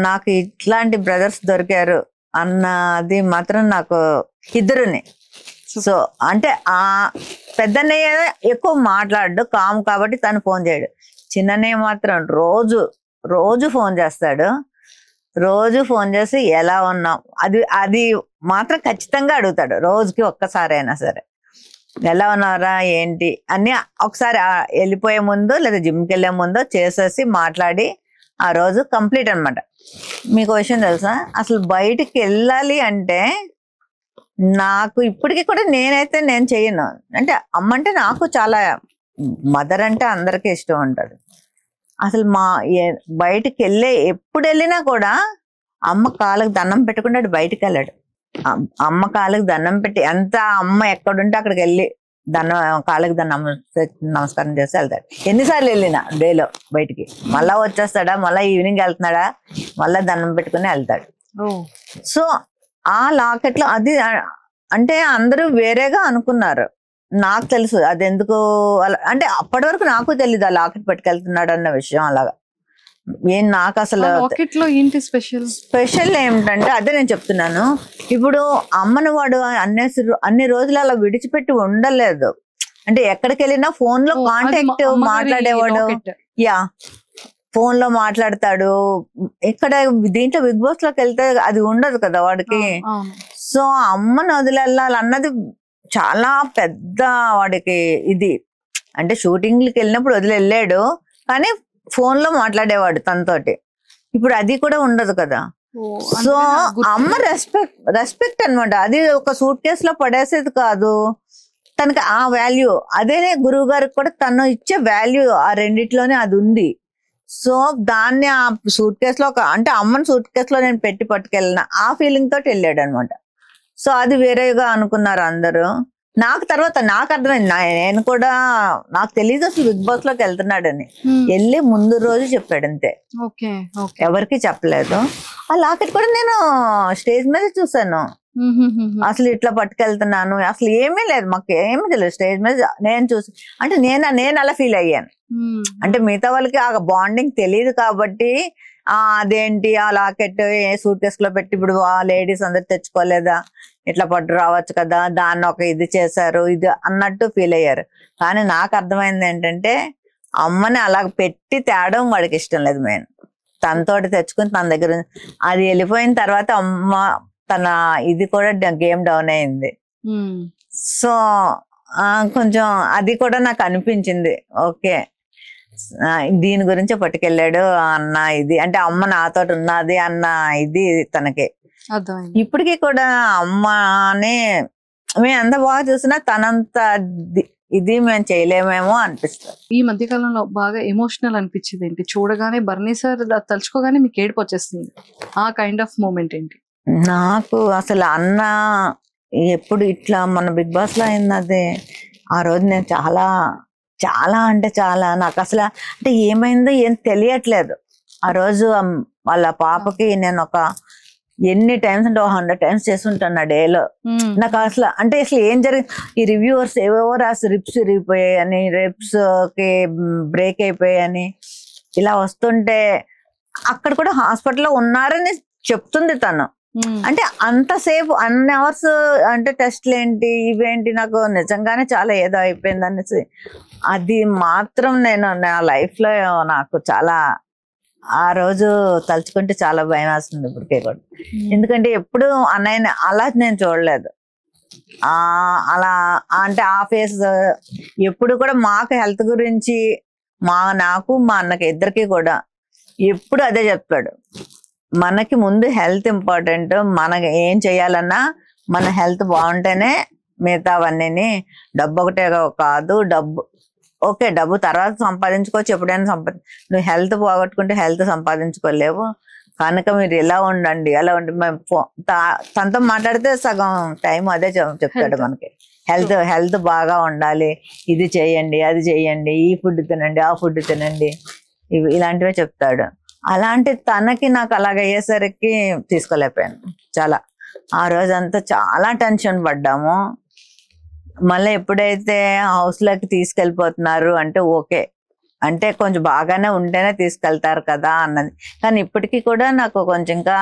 నాకు ఇట్లాంటి బ్రదర్స్ దొరికారు అన్నది మాత్రం నాకు ఇద్దరుని. సో అంటే పెద్దన్నయ్య ఎక్కువ మాట్లాడు కామ్ కాబట్టి తను ఫోన్ చేయడు. చిన్నన్నయ్య మాత్రం రోజు ఫోన్ చేస్తాడు. రోజు ఫోన్ చేసి ఎలా ఉన్నాం, అది మాత్రం ఖచ్చితంగా అడుగుతాడు రోజుకి ఒక్కసారైనా సరే. ఎలా ఉన్నారా ఏంటి అన్ని ఒకసారి వెళ్ళిపోయే ముందు లేదా జిమ్కి వెళ్ళే ముందు చేసేసి మాట్లాడి ఆ రోజు కంప్లీట్ అనమాట. మీకు విషయం తెలుసా, అసలు బయటికి వెళ్ళాలి అంటే నాకు ఇప్పటికీ కూడా నేను చెయ్యను. అంటే అమ్మ అంటే నాకు చాలా, మదర్ అంటే అందరికీ ఇష్టం ఉంటుంది. అసలు బయటికి ఎప్పుడు వెళ్ళినా కూడా అమ్మ కాళ్ళకి దండం పెట్టకుండా బయటికి వెళ్ళాడు. అమ్మ కాళ్ళకి దండం పెట్టి, ఎంత అమ్మ ఎక్కడుంటే అక్కడికి వెళ్ళి కాళ్ళకి నమస్కారం చేసి వెళ్తాడు. ఎన్నిసార్లు వెళ్ళినా డేలో బయటికి, మళ్ళా వచ్చేస్తాడా, మళ్ళా ఈవినింగ్ వెళ్తున్నాడా, మళ్ళా దండం పెట్టుకుని వెళ్తాడు. సో ఆ లాకెట్ లో అది అంటే అందరూ వేరేగా అనుకున్నారు. నాకు తెలుసు అది ఎందుకు అంటే అప్పటి వరకు నాకు తెలియదు ఆ లాకెట్ పట్టుకెళ్తున్నాడు అన్న విషయం. అలాగా నాకు అసలు స్పెషల్ ఏమిటంటే అదే నేను చెప్తున్నాను. ఇప్పుడు అమ్మని వాడు అన్ని రోజులు అలా విడిచిపెట్టి ఉండలేదు. అంటే ఎక్కడికి వెళ్ళినా ఫోన్ లో కాంటాక్ట్ మాట్లాడేవాడు. ఫోన్ లో మాట్లాడతాడు. ఇక్కడ దీంట్లో బిగ్ బాస్ లోకి వెళ్తే అది ఉండదు కదా వాడికి. సో అమ్మని వదిలేయాలన్నది చాలా పెద్ద వాడికి ఇది. అంటే షూటింగ్లకి వెళ్ళినప్పుడు వదిలి వెళ్ళాడు, కానీ ఫోన్ లో మాట్లాడేవాడు తనతోటి. ఇప్పుడు అది కూడా ఉండదు కదా. సో అమ్మ రెస్పెక్ట్ అనమాట. అది ఒక సూట్ కేసు లో పడేసేది కాదు, తనకి ఆ వాల్యూ. అదే గురువు గారికి కూడా తను ఇచ్చే వాల్యూ ఆ రెండిట్లోనే అది ఉంది. సో దాన్ని ఆ సూట్ కేసులో అంటే అమ్మని సూట్ కేసులో నేను పెట్టి పట్టుకెళ్ళిన ఆ ఫీలింగ్ తోటి వెళ్ళాడు అనమాట. సో అది వేరేగా అనుకున్నారు అందరూ. నాకు తర్వాత నాకు అర్థమైంది. నేను కూడా నాకు తెలియదు అసలు బిగ్ బాస్ లోకి వెళ్తున్నాడని. వెళ్ళి ముందు రోజు చెప్పాడు అంతే, ఎవరికి చెప్పలేదు. ఆ లాకెట్ కూడా నేను స్టేజ్ మీద చూసాను. అసలు ఇట్లా పట్టుకెళ్తున్నాను అసలు ఏమీ లేదు, మాకు ఏమీ తెలియదు. స్టేజ్ మీద నేను చూసి అంటే నేను అలా ఫీల్ అయ్యాను. అంటే మిగతా వాళ్ళకి ఆ బాండింగ్ తెలియదు కాబట్టి అదేంటి ఆ లాకెట్ ఏ సూట్ కేసు లో పెట్టి ఇప్పుడు ఆ లేడీస్ అందరు తెచ్చుకోలేదా, ఇట్లా పట్టు రావచ్చు కదా, దాన్ని ఒక ఇది చేశారు ఇది అన్నట్టు ఫీల్ అయ్యారు. కానీ నాకు అర్థమైంది ఏంటంటే అమ్మని అలా పెట్టి తేడం వాడికి ఇష్టం లేదు. మెయిన్ తనతోటి తెచ్చుకుని తన దగ్గర అది వెళ్ళిపోయిన తర్వాత అమ్మ తన ఇది కూడా గేమ్ డౌన్ అయింది. సో కొంచెం అది కూడా నాకు అనిపించింది, ఓకే దీని గురించి పట్టుకెళ్ళాడు అన్న ఇది. అంటే అమ్మ నాతో ఉన్నది అన్న ఇది తనకి. ఇప్పటికీ కూడా అమ్మనే మేము ఎంత బాగా చూసినా తనంత ఇది మేము చేయలేమేమో అనిపిస్తుంది. ఈ మధ్య కాలంలో బాగా ఎమోషనల్ అనిపించింది ఏంటి? చూడగానే బర్నీ సార్ తలుచుకోగానే మీకు ఏడుపు వచ్చేస్తుంది. ఆ కైండ్ ఆఫ్ మూమెంట్ ఏంటి? నాకు అసలు అన్న ఎప్పుడు ఇట్లా మన బిగ్ బాస్ లో అయింది. ఆ రోజు నేను చాలా చాలా అంటే చాలా నాకు అసలు అంటే ఏమైందో ఏం తెలియట్లేదు. ఆ రోజు వాళ్ళ పాపకి నేను ఒక ఎన్ని టైమ్స్ అంటే 100 టైమ్స్ చేస్తుంటాను ఆ డేలో. నాకు అసలు అంటే అసలు ఏం జరిగింది, ఈ రివ్యూవర్స్ ఏవేవో రాసి రిప్స్ విరిగిపోయాయని, రిప్స్ కి బ్రేక్ అయిపోయాయని ఇలా వస్తుంటే అక్కడ కూడా హాస్పిటల్లో ఉన్నారని చెప్తుంది తను. అంటే అంతసేపు అన్ని అవర్స్ అంటే టెస్ట్లు ఏంటి ఇవేంటి, నాకు నిజంగానే చాలా ఏదో అయిపోయింది అనేసి అది మాత్రం నేను నా లైఫ్ లో నాకు చాలా ఆ రోజు తలుచుకుంటే చాలా భయం వేస్తుంది ఇప్పటికే కూడా. ఎందుకంటే ఎప్పుడు అన్నయ్యని అలా నేను చూడలేదు. అలా అంటే ఆ ఫేస్ ఎప్పుడు కూడా మాకు హెల్త్ గురించి నాకు మా అన్నకి ఇద్దరికి కూడా ఎప్పుడు అదే చెప్పాడు. మనకి ముందు హెల్త్ ఇంపార్టెంట్, మనకి ఏం చేయాలన్నా మన హెల్త్ బాగుంటేనే మిగతావన్నీ. డబ్బు ఒకటే కాదు, ఓకే డబ్బు తర్వాత సంపాదించుకోవచ్చు, ఎప్పుడైనా నువ్వు హెల్త్ పోగొట్టుకుంటే హెల్త్ సంపాదించుకోలేవు. కనుక మీరు ఎలా ఉండండి అలా ఉండి మేము తనతో మాట్లాడితే సగం టైం అదే చెప్తాడు మనకి. హెల్త్ బాగా ఉండాలి, ఇది చేయండి అది చేయండి, ఈ ఫుడ్ తినండి ఆ ఫుడ్ తినండి, ఇలాంటివే చెప్తాడు. అలాంటి తనకి నాకు అలాగయ్యేసరికి తీసుకోలేకపోయాను. చాలా ఆ రోజంతా చాలా టెన్షన్ పడ్డాము. మళ్ళీ ఎప్పుడైతే హౌస్ లోకి తీసుకెళ్ళిపోతున్నారు అంటే ఓకే, అంటే కొంచెం బాగానే ఉంటేనే తీసుకెళ్తారు కదా అన్నది. కానీ ఇప్పటికీ కూడా నాకు కొంచెం ఇంకా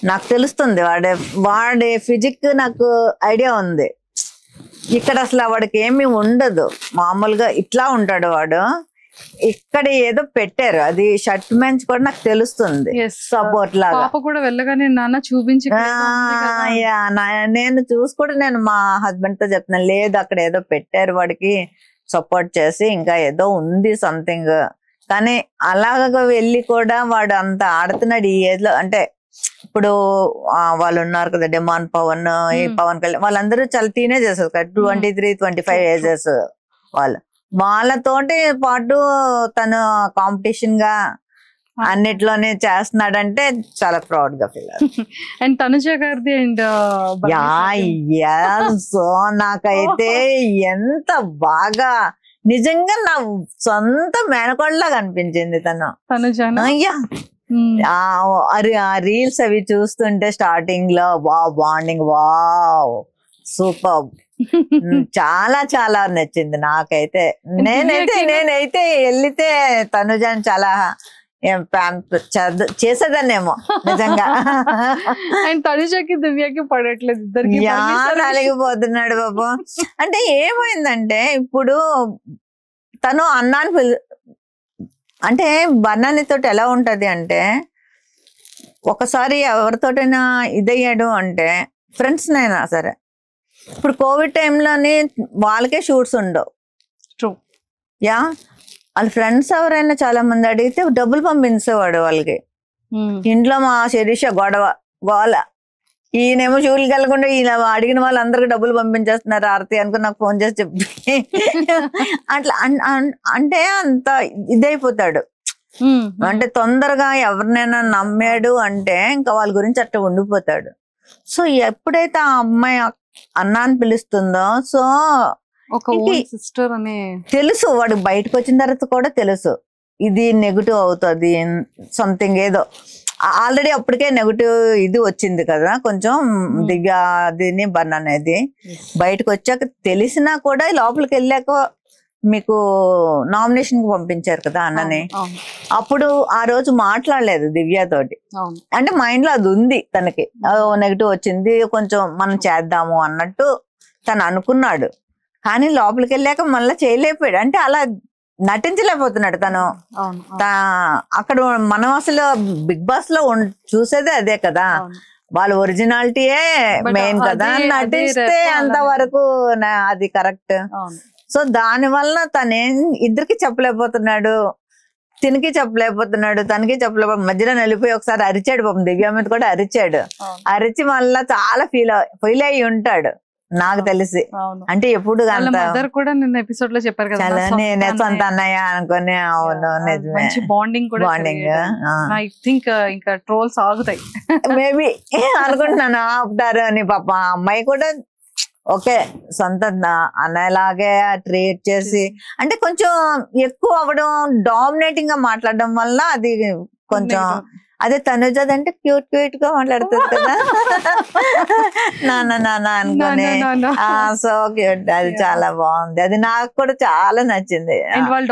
నాకు తెలుస్తుంది వాడి ఫిజిక్ నాకు ఐడియా ఉంది. ఇక్కడ అసలు వాడికి ఏమీ ఉండదు, మామూలుగా ఇట్లా ఉంటాడు వాడు. ఇక్కడ ఏదో పెట్టారు, అది షర్ట్ మ్యాచ్ కూడా నాకు తెలుస్తుంది, సపోర్ట్ లాగా. పాప కూడా వెళ్ళగానే నాన్న చూపించి నేను చూసి కూడా నేను మా హస్బెండ్ తో చెప్తున్నాను, లేదు అక్కడ ఏదో పెట్టారు వాడికి సపోర్ట్ చేసి, ఇంకా ఏదో ఉంది సంథింగ్. కానీ అలాగ వెళ్ళి కూడా వాడు అంత ఆడుతున్నాడు ఈ ఏజ్ లో. అంటే ఇప్పుడు వాళ్ళు ఉన్నారు కదా డిమాండ్ పవన్, ఈ పవన్ కళ్యాణ్, వాళ్ళందరూ చాలా టీనేజర్స్ కదా, 23-25 ఏజెస్ వాళ్ళు. వాళ్ళతోటి పాటు తను కాంపిటీషన్ గా అన్నిట్లోనే చేస్తున్నాడంటే చాలా ప్రౌడ్ గా ఫీల్. అండ్ తనుజ గారిది అండ్ సో నాకైతే ఎంత బాగా నిజంగా నా సొంత మేనకోడలాగా అనిపించింది తను. తనుజ ఆ రీల్స్ అవి చూస్తుంటే స్టార్టింగ్ లో బాండింగ్ సూపర్, చాలా చాలా నచ్చింది నాకైతే. నేనైతే వెళ్తే తనుజాని చాలా చేసేదాన్నేమో నిజంగా. అండ్ తనుజకి దివ్యకి పడట్లేదు, ఇద్దరికి అలిగిపోతున్నాడు బాబు. అంటే ఏమైందంటే ఇప్పుడు తను అన్నాన్ని అంటే బన్నానితో ఎలా ఉంటది అంటే, ఒకసారి ఎవరితోటైనా ఇదయ్యాడు అంటే ఫ్రెండ్స్ నైనా సరే, ఇప్పుడు కోవిడ్ టైంలోని వాళ్ళకే షూట్స్ ఉండవు. యా వాళ్ళ ఫ్రెండ్స్ ఎవరైనా చాలా మంది అడిగితే డబ్బులు పంపించేవాడు వాళ్ళకి. ఇంట్లో మా శిరీష గోల, ఈయనేమో షూలు కలగకుండా ఈయన అడిగిన వాళ్ళందరికీ డబ్బులు పంపించేస్తున్నారు ఆరతి అనుకుని నాకు ఫోన్ చేసి చెప్పి అట్లా అంటే అంత ఇదైపోతాడు. అంటే తొందరగా ఎవరినైనా నమ్మాడు అంటే ఇంకా వాళ్ళ గురించి అట్లా ఉండిపోతాడు. సో ఎప్పుడైతే ఆ అమ్మాయి అన్నాన్ని పిలుస్తుందో, సో సిస్టర్ అనే తెలుసు వాడు బయటకు వచ్చిన తర్వాత కూడా తెలుసు ఇది నెగిటివ్ అవుతుంది సంథింగ్ ఏదో. ఆల్రెడీ అప్పటికే నెగిటివ్ ఇది వచ్చింది కదా కొంచెం దివ్యాదిని బన్ అనేది. బయటకు వచ్చాక తెలిసినా కూడా లోపలికి వెళ్ళాక మీకు నామినేషన్ కి పంపించారు కదా అన్నని, అప్పుడు ఆ రోజు మాట్లాడలేదు దివ్యతోటి. అంటే మైండ్ లో అది ఉంది తనకి, నెగిటివ్ వచ్చింది కొంచెం మనం చేద్దాము అన్నట్టు తను అనుకున్నాడు. కానీ లోపలికి వెళ్ళాక మళ్ళీ చేయలేకపోయాడు. అంటే అలా నటించలేకపోతున్నాడు తను. అక్కడ మనం అసలు బిగ్ బాస్ లో చూసేదే అదే కదా, వాళ్ళ ఒరిజినాలిటీయే మెయిన్ కదా. నటిస్తే అంతవరకు అది కరెక్ట్. సో దాని వల్ల తనేం ఇద్దరికి చెప్పలేకపోతున్నాడు, తినికి చెప్పలేకపోతున్నాడు, తనకి చెప్పలేకపోతే మధ్యలో వెళ్ళిపోయి ఒకసారి అరిచాడు పాపం, దివ్య మీద కూడా అరిచాడు. అరిచి మళ్ళా చాలా ఫీల్ అయ్యి ఉంటాడు నాకు తెలిసి. అంటే ఎప్పుడు కూడా నిన్న ఎపిసోడ్ లో చెప్పారు కదా, నేనే సొంత అన్నయ్య అనుకుని. అవును నిజమే, బాండింగ్ కూడా ఐ థింక్ ఇంకా ట్రోల్స్ ఆగుతాయి మేబీ అనుకుంటున్నాను ఆపుతారు అని. పాప అమ్మాయి కూడా ఓకే సొంత అన్నయ్యలాగే ట్రీట్ చేసి, అంటే కొంచెం ఎక్కువ అవ్వడం, డామినేటింగ్ గా మాట్లాడడం వల్ల అది కొంచెం. అదే తనుజది అంటే క్యూట్ గా మాట్లాడుతుంది కదా, నాన్న అనుకుని. సో క్యూట్, అది చాలా బాగుంది. అది నాకు కూడా చాలా నచ్చింది. వాళ్ళ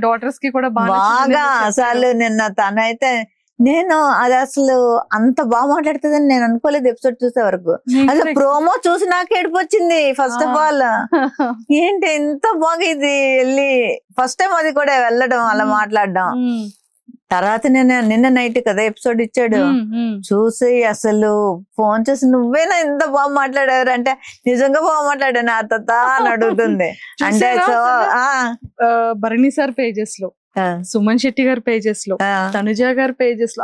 డాటర్స్ కి కూడా బాగా. అసలు నిన్న తనైతే నేను అది అసలు అంత బాగా మాట్లాడుతుందని నేను అనుకోలేదు ఎపిసోడ్ చూసే వరకు. అసలు ప్రోమో చూసి నాకు ఏడుపు వచ్చింది. ఫస్ట్ ఆఫ్ ఆల్ ఏంటి ఎంత బాగా ఇది వెళ్ళి ఫస్ట్ టైం అది కూడా వెళ్ళడం అలా మాట్లాడడం. తర్వాత నిన్న నైట్ కదా ఎపిసోడ్ ఇచ్చాడు, చూసి అసలు ఫోన్ చేసి నువ్వేనా ఎంత బాగా మాట్లాడారు అంటే, నిజంగా బాగా మాట్లాడాను అత్త అని అడుగుతుంది. అంటే సో భరణి సార్ పేజెస్ లో, సుమన్ శెట్టి గారి పేజెస్ లో, తనుజ గారి పేజెస్ లో,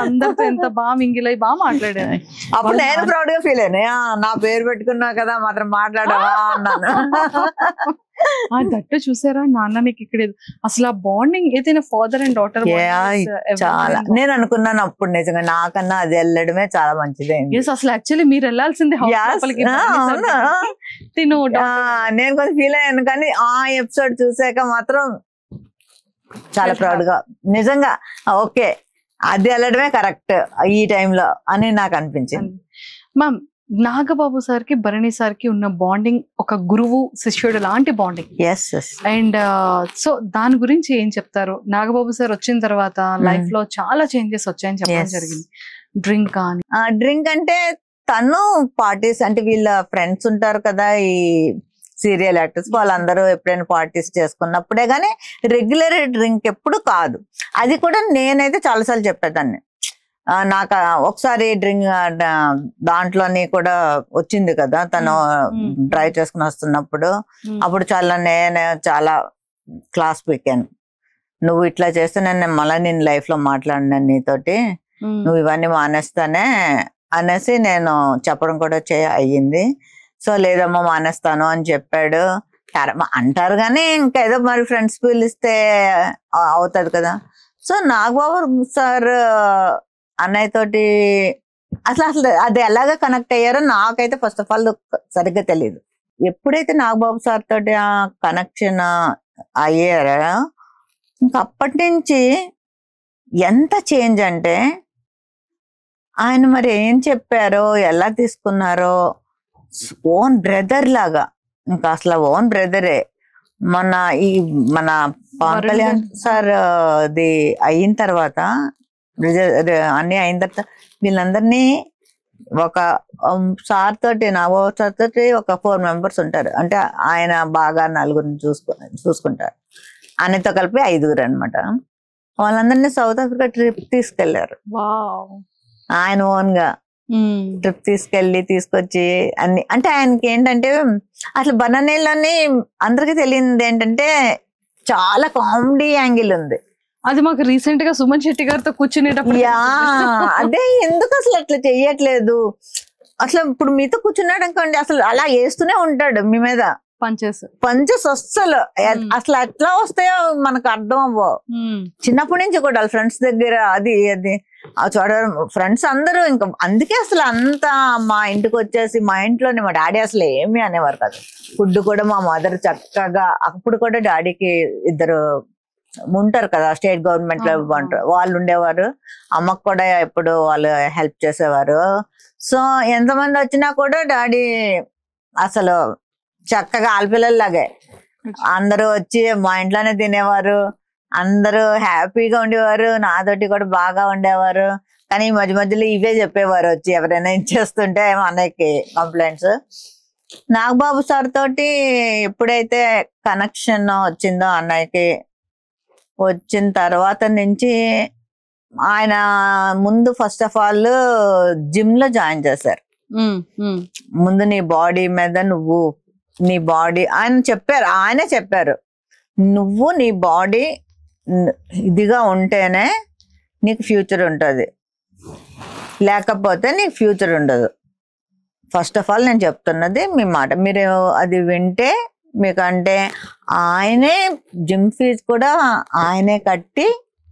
అందరితో ఎంత బాగా మింగిలై బాగా మాట్లాడాను. అప్పుడు నేను ప్రౌడ్ గా ఫీల్ అయ్యాను, నా పేరు పెట్టుకున్నా కదా మాత్రం మాట్లాడవా అన్నాను. దట్టు చూసారా నాన్న నీకు ఇక్కడ అసలు ఆ బాండింగ్ ఏదైనా ఫాదర్ అండ్ డాటర్ చాలా. నేను అనుకున్నాను అప్పుడు నిజంగా నాకన్నా అది వెళ్ళడమే చాలా మంచిది. అసలు యాక్చువల్లీ మీరు వెళ్ళాల్సిందే. నేను కొంచెం ఫీల్ అయ్యాను, కానీ ఆ ఎపిసోడ్ చూసాక మాత్రం చాలా ప్రౌడ్ గా నిజంగా ఓకే అది వెళ్ళడమే కరెక్ట్ ఈ టైంలో అని నాకు అనిపించింది. మ్యామ్, నాగబాబు సార్ కి భరణి సార్ కి ఉన్న బాండింగ్ ఒక గురువు శిష్యుడు లాంటి బాండింగ్. అండ్ సో దాని గురించి ఏం చెప్తారు? నాగబాబు సార్ వచ్చిన తర్వాత లైఫ్ లో చాలా చేంజెస్ వచ్చాయని చెప్పడం జరిగింది. డ్రింక్ అని, డ్రింక్ అంటే తను పార్టీస్ అంటే వీళ్ళ ఫ్రెండ్స్ ఉంటారు కదా ఈ సీరియల్ యాక్టర్స్ వాళ్ళందరూ ఎప్పుడైనా పార్టీస్ చేసుకున్నప్పుడే గానీ రెగ్యులర్ డ్రింక్ ఎప్పుడు కాదు. అది కూడా నేనైతే చాలాసార్లు చెప్పేదాన్ని. నాకు ఒకసారి డ్రింక్ దాంట్లోని కూడా వచ్చింది కదా తను డ్రైవ్ చేసుకుని వస్తున్నప్పుడు, అప్పుడు నేను చాలా క్లాస్ పీకాను. నువ్వు ఇట్లా చేస్తే నేను మళ్ళీ నేను లైఫ్ లో మాట్లాడినాను నీతోటి, నువ్వు ఇవన్నీ మానేస్తానే అనేసి నేను చెప్పడం కూడా అయ్యింది. సో లేదమ్మా మానేస్తాను అని చెప్పాడు. అంటారు కానీ ఇంకా ఏదో మరి ఫ్రెండ్స్ పిలిస్తే అవుతుంది కదా. సో నాగబాబు సార్ అన్నయ్య తోటి అసలు అది ఎలాగా కనెక్ట్ అయ్యారో నాకైతే ఫస్ట్ ఆఫ్ ఆల్ సరిగ్గా తెలియదు. ఎప్పుడైతే నాగబాబు సార్ తోటి ఆ కనెక్షన్ అయ్యారో ఇంకా అప్పటి నుంచి ఎంత చేంజ్ అంటే ఆయన మరి ఏం చెప్పారో ఎలా తీసుకున్నారో ఓన్ బ్రదర్ లాగా, ఇంకా అసలు ఓన్ బ్రదరే. మన పవన్ కళ్యాణ్ సార్ అది అయిన తర్వాత అన్ని అయిన తర్వాత వీళ్ళందరినీ ఒక సార్ తోటి నాగబాబు సార్ తోటి ఒక 4 members ఉంటారు. అంటే ఆయన బాగా 4 చూసుకుంటారు. ఆయనతో కలిపి 5 అనమాట. వాళ్ళందరినీ సౌత్ ఆఫ్రికా ట్రిప్ తీసుకెళ్లారు. ఆయన ఓన్ గా ట్రిప్ తీసుకొచ్చి అన్ని. అంటే ఆయనకి ఏంటంటే అసలు బనానాలోని అందరికి తెలియదు ఏంటంటే చాలా కామెడీ యాంగిల్ ఉంది. అది మాకు రీసెంట్ గా సుమన్ శెట్టి గారితో కూర్చునేటప్పుడు అదే ఎందుకు అసలు అట్లా చెయ్యట్లేదు. అసలు ఇప్పుడు మీతో కూర్చున్నాడు అనుకోండి అసలు అలా వేస్తూనే ఉంటాడు మీ మీద పంచెస్ అస్సలు ఎట్లా వస్తాయో మనకు అర్థం అవ్వవు. చిన్నప్పటి నుంచి కూడా ఫ్రెండ్స్ దగ్గర అది చూడ ఫ్రెండ్స్ అందరూ ఇంకా అందుకే అసలు అంతా మా ఇంటికి వచ్చేసి మా ఇంట్లోనే మా డాడీ అసలు ఏమి అనేవారు కాదు. ఫుడ్ కూడా మా మదర్ చక్కగా, అప్పుడు కూడా డాడీకి 2 ఉంటారు కదా స్టేట్ గవర్నమెంట్ లో వాళ్ళు ఉండేవారు. అమ్మకు కూడా ఎప్పుడు వాళ్ళు హెల్ప్ చేసేవారు. సో ఎంతమంది వచ్చినా కూడా డాడీ అసలు చక్కగా ఆడపిల్లలాగే అందరూ వచ్చి మా ఇంట్లోనే తినేవారు. అందరూ హ్యాపీగా ఉండేవారు. నాతోటి కూడా బాగా ఉండేవారు. కానీ మధ్య మధ్యలో ఇవే చెప్పేవారు వచ్చి ఎవరైనా ఇచ్చేస్తుంటే అన్నయ్యకి కంప్లైంట్స్. నాగబాబు సార్ తోటి ఎప్పుడైతే కనెక్షన్ వచ్చిందో అన్నయ్యకి, వచ్చిన తర్వాత నుంచి ఆయన ముందు ఫస్ట్ ఆఫ్ ఆల్ జిమ్ లో జాయిన్ చేశారు. ముందు నీ బాడీ మీద నీ బాడీ ఆయనే చెప్పారు నువ్వు నీ బాడీ ఇదిగా ఉంటేనే నీకు ఫ్యూచర్ ఉంటుంది, లేకపోతే నీకు ఫ్యూచర్ ఉండదు. ఫస్ట్ ఆఫ్ ఆల్ నేను చెప్తున్నది మీ మాట మీరు అది వింటే మీకంటే ఆయనే జిమ్ ఫీజ్ కూడా ఆయనే కట్టి,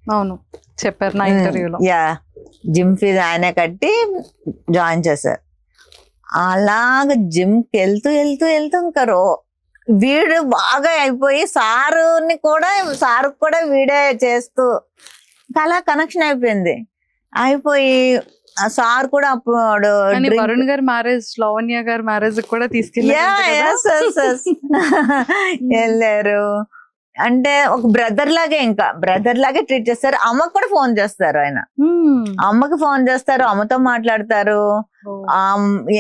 అవును చెప్పారు నా ఇంటర్వ్యూలో, జిమ్ ఫీజ్ ఆయనే కట్టి జాయిన్ చేశారు. అలాగ జిమ్కి వెళ్తూ ఇంకా వీడు బాగా అయిపోయి సారు కూడా వీడే చేస్తూ అలా కనెక్షన్ అయిపోయి సార్ కూడా అప్పుడు వరుణ్ గారి మ్యారేజ్, లావణ్య గారి మ్యారేజ్ కూడా వెళ్ళారు. అంటే ఒక బ్రదర్ లాగే ట్రీట్ చేస్తారు. అమ్మకు కూడా ఫోన్ చేస్తారు. ఆయన అమ్మకి ఫోన్ చేస్తారు, అమ్మతో మాట్లాడతారు.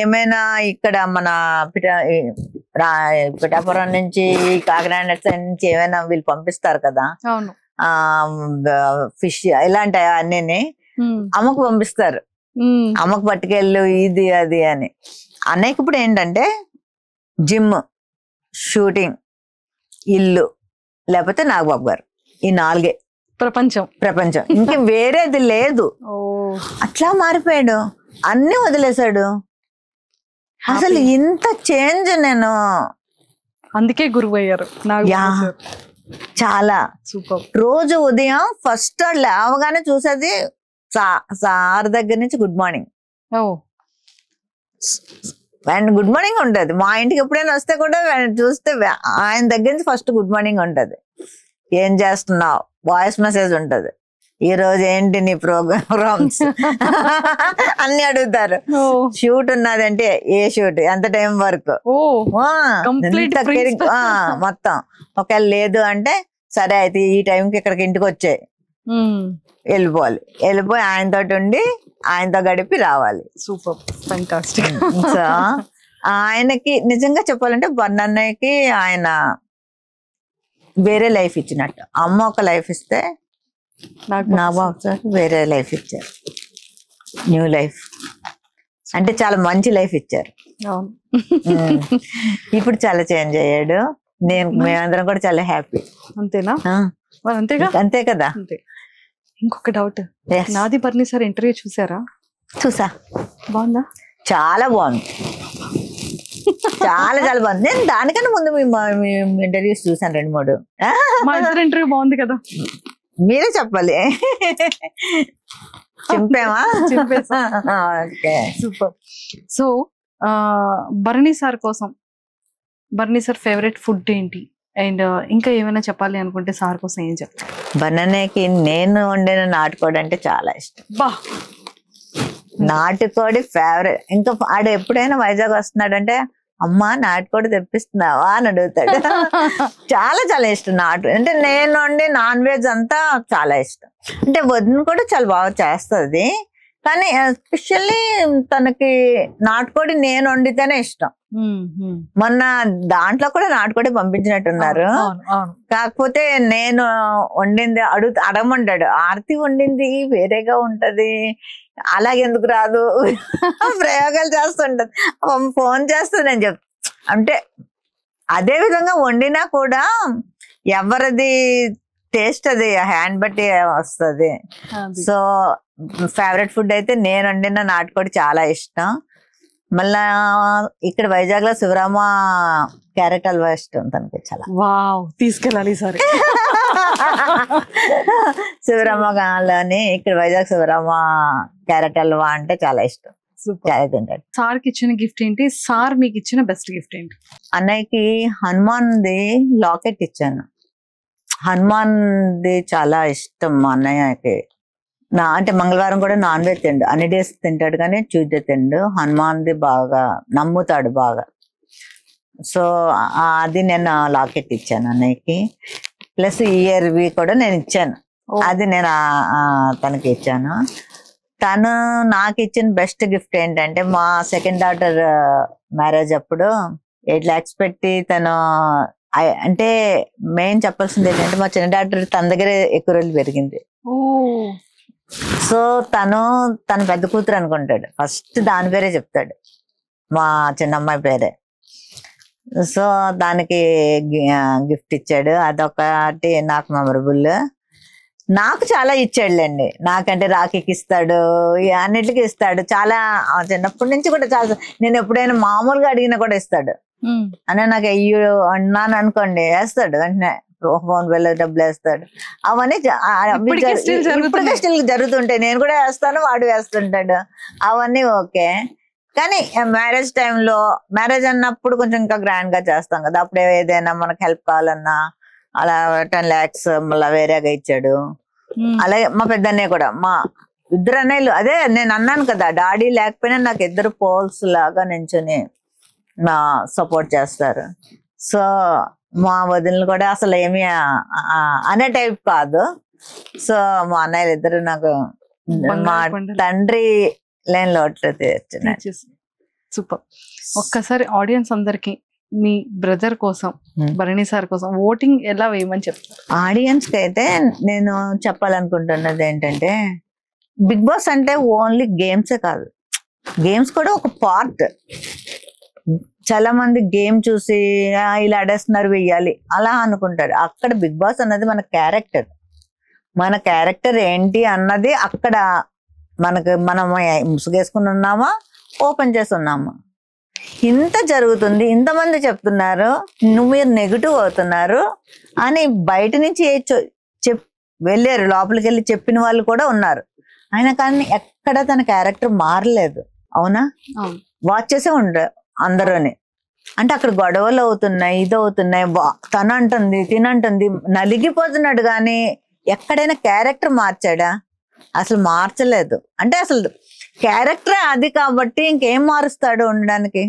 ఏమైనా ఇక్కడ మన పిఠాపురం నుంచి కాకినాడ నుంచి ఏమైనా వీళ్ళు పంపిస్తారు కదా ఫిష్ ఇలాంటి అన్నీ అమ్మకు పంపిస్తారు. అమ్మకు పట్టుకెళ్ళు ఇది అది అని. అన్నయ్యకి ఇప్పుడు ఏంటంటే జిమ్, షూటింగ్, ఇల్లు, లేకపోతే నాగబాబు గారు, ఈ 4 ప్రపంచం ఇంక వేరేది లేదు. అట్లా మారిపోయాడు, అన్ని వదిలేశాడు. అసలు ఇంత చేంజ్ నేను అందుకే గురువు అయ్యారు చాలా సూపర్. రోజు ఉదయం ఫస్ట్ లేవగానే చూసేది సార్ దగ్గర నుంచి good morning and good morning ఉంటది. మా ఇంటికి ఎప్పుడైనా వస్తే కూడా చూస్తే ఆయన దగ్గర నుంచి ఫస్ట్ గుడ్ మార్నింగ్ ఉంటది. ఏం చేస్తున్నావు, వాయిస్ మెసేజ్ ఉంటది. ఈ రోజు ఏంటి నీ ప్రోగ్రామ్స్ అన్ని అడుగుతారు. షూట్ ఉన్నదంటే ఏ షూట్, ఎంత టైం వరకు, మొత్తం. ఒకవేళ లేదు అంటే సరే అయితే ఈ టైంకి ఇక్కడికి ఇంటికి వచ్చాయి వెళ్ళిపోయి ఆయనతో ఉండి ఆయనతో గడిపి రావాలి. Super, fantastic. సో ఆయనకి నిజంగా చెప్పాలంటే బన్నన్నయ్యకి ఆయన వేరే లైఫ్ ఇచ్చినట్టు. అమ్మ ఒక లైఫ్ ఇస్తే నాగబాబు సార్ వేరే లైఫ్ ఇచ్చారు, న్యూ లైఫ్, అంటే చాలా మంచి లైఫ్ ఇచ్చారు. ఇప్పుడు చాలా చేంజ్ అయ్యాడు. మేమందరం కూడా చాలా హ్యాపీ. అంతేనా? అంతేగా, అంతే కదా. ఇంకొక డౌట్, నాది బర్ని సార్ ఇంటర్వ్యూ చూసారా? చూసా. బాగుందా? చాలా బాగుంది, చాలా చాలా బాగుంది. నేను దానికన్నా ముందు మీ ఇంటర్వ్యూస్ చూసాను 2-3. మా ఇద్దరు ఇంటర్వ్యూ బాగుంది కదా, మీరే చెప్పాలి. చింపేమా? Okay, super. So Bharani sir కోసం, బర్నీ సార్ ఫేవరెట్ ఫుడ్ ఏంటి, అండ్ ఇంకా ఏమైనా చెప్పాలి అనుకుంటే సార్ కోసం ఏం చెప్తారు? బనానాకి నేను వండిన నాటుకోడి అంటే చాలా ఇష్టం. బా, నాటుకోడి ఫేవరెట్. ఇంకా ఆడ ఎప్పుడైనా వైజాగ్ వస్తున్నాడంటే అమ్మా నాటుకోడి తెప్పిస్తున్నావా అని అడుగుతాడు. చాలా చాలా ఇష్టం నాటు అంటే. నేను వండి నాన్ వెజ్ అంతా చాలా ఇష్టం. అంటే వదిన కూడా చాలా బాగా చేస్తుంది, కానీ ఎస్పెషల్లీ తనకి నాటుకోడి నేను వండితేనే ఇష్టం. మొన్న దాంట్లో కూడా నాటుకోడి పంపించినట్టున్నారు. కాకపోతే నేను వండింది అడగమంటాడు, ఆర్తి వండింది వేరేగా ఉంటది, అలాగెందుకు రాదు, ప్రయోగాలు చేస్తుంటది, ఫోన్ చేస్తా నేను చెప్తా. అంటే అదే విధంగా వండినా కూడా ఎవరిది టేస్ట్ అది హ్యాండ్ బట్టి వస్తుంది. సో ఫేవరెట్ ఫుడ్ అయితే నేను వండిన నాటుకోడి చాలా ఇష్టం. మళ్ళా ఇక్కడ వైజాగ్ లో శివరామ క్యారెట్ హల్వా ఇష్టం తనకి చాలా. వావ్, తీసుకెళ్ళాలి సరే. శివరామలోని ఇక్కడ వైజాగ్ శివరామ క్యారెట్ హల్వా అంటే చాలా ఇష్టం. చాలా తింటాడు. సార్ కి ఇచ్చిన గిఫ్ట్ ఏంటి, సార్ మీకు ఇచ్చిన బెస్ట్ గిఫ్ట్ ఏంటి? అన్నయ్యకి హనుమాన్ది లాకెట్ ఇచ్చాను. హనుమాన్ది చాలా ఇష్టం మా అన్నయ్యకి. అంటే మంగళవారం కూడా నాన్ వెజ్ తిండు, అన్ని డేస్ తింటాడు కానీ ట్యూస్డే తిండు. హనుమాన్ది బాగా నమ్ముతాడు బాగా. సో అది నేను లాకెట్ ఇచ్చాను అన్నయ్యకి. ప్లస్ ఇయర్వి కూడా నేను ఇచ్చాను, అది నేను తనకి ఇచ్చాను. తను నాకు ఇచ్చిన బెస్ట్ గిఫ్ట్ ఏంటంటే మా సెకండ్ డాటర్ మ్యారేజ్ అప్పుడు 8 lakhs పెట్టి తను, అంటే మెయిన్ చెప్పాల్సింది ఏంటంటే మా చిన్న డాక్టర్ తన దగ్గరే ఎక్కువ రోజులు పెరిగింది. సో తన పెద్ద కూతురు అనుకుంటాడు, ఫస్ట్ దాని పేరే చెప్తాడు, మా చిన్నమ్మాయి పేరే. సో దానికి గిఫ్ట్ ఇచ్చాడు, అదొకటి నాకు మెమరబుల్. నాకు చాలా ఇచ్చాడులేండి, నాకంటే రాఖీకి ఇస్తాడు, అన్నిటికీ ఇస్తాడు. చాలా చిన్నప్పటి నుంచి కూడా చాలా, నేను ఎప్పుడైనా మామూలుగా అడిగినా కూడా ఇస్తాడు. అని నాకు అయ్యో అన్నాను అనుకోండి వేస్తాడు, వెంటనే ఫోన్ పేలో డబ్బులు వేస్తాడు. అవన్నీ ఇప్పటికే స్టిల్ జరుగుతుంటాయి, నేను కూడా వేస్తాను, వాడు వేస్తుంటాడు. అవన్నీ ఓకే. కానీ మ్యారేజ్ టైంలో, మ్యారేజ్ అన్నప్పుడు కొంచెం ఇంకా గ్రాండ్ గా చేస్తాం కదా, అప్పుడు ఏదైనా మనకు హెల్ప్ కావాలన్నా అలా 10 lakhs మళ్ళీ వేరేగా ఇచ్చాడు. అలాగే మా పెద్దన్నయ్య కూడా, మా ఇద్దరు అన్నయ్యలు, అదే నేను అన్నాను కదా, డాడీ లేకపోయినా నాకు ఇద్దరు పోల్స్ లాగా నించుని నా సపోర్ట్ చేస్తారు. సో మా వదినలు కూడా అసలు ఏమి అనే టైప్ కాదు. సో మా అన్నయ్యలు ఇద్దరు నాకు మా తండ్రి లైన్ లో సూపర్. ఒక్కసారి ఆడియన్స్ అందరికి మీ బ్రదర్ కోసం, భరణి సార్ కోసం ఓటింగ్ ఎలా వేయమని చెప్తారు? ఆడియన్స్ కి అయితే నేను చెప్పాలనుకుంటున్నది ఏంటంటే, బిగ్ బాస్ అంటే ఓన్లీ గేమ్సే కాదు, గేమ్స్ కూడా ఒక పార్ట్. చాలా మంది గేమ్ చూసి ఇలా ఆడేస్తున్నారు వెయ్యాలి అలా అనుకుంటారు. అక్కడ బిగ్ బాస్ అన్నది మన క్యారెక్టర్, మన క్యారెక్టర్ ఏంటి అన్నది అక్కడ మనకు, మనం ముసుగేసుకుని ఉన్నామా ఓపెన్ చేసి ఉన్నామా, ఇంత జరుగుతుంది, ఇంతమంది చెప్తున్నారు, మీరు నెగిటివ్ అవుతున్నారు అని బయట నుంచి వెళ్ళారు, లోపలికి వెళ్ళి చెప్పిన వాళ్ళు కూడా ఉన్నారు. అయినా కానీ ఎక్కడ తన క్యారెక్టర్ మారలేదు. అవునా? వాచ్ చేసే ఉండరు అందరూని. అంటే అక్కడ గొడవలు అవుతున్నాయి, ఇది అవుతున్నాయి, తనంటుంది తినంటుంది, నలిగిపోతున్నాడు. కానీ ఎక్కడైనా క్యారెక్టర్ మార్చాడా? అసలు మార్చలేదు. అంటే అసలు క్యారెక్టర్ అది కాబట్టి ఇంకేం మారుస్తాడు ఉండడానికి?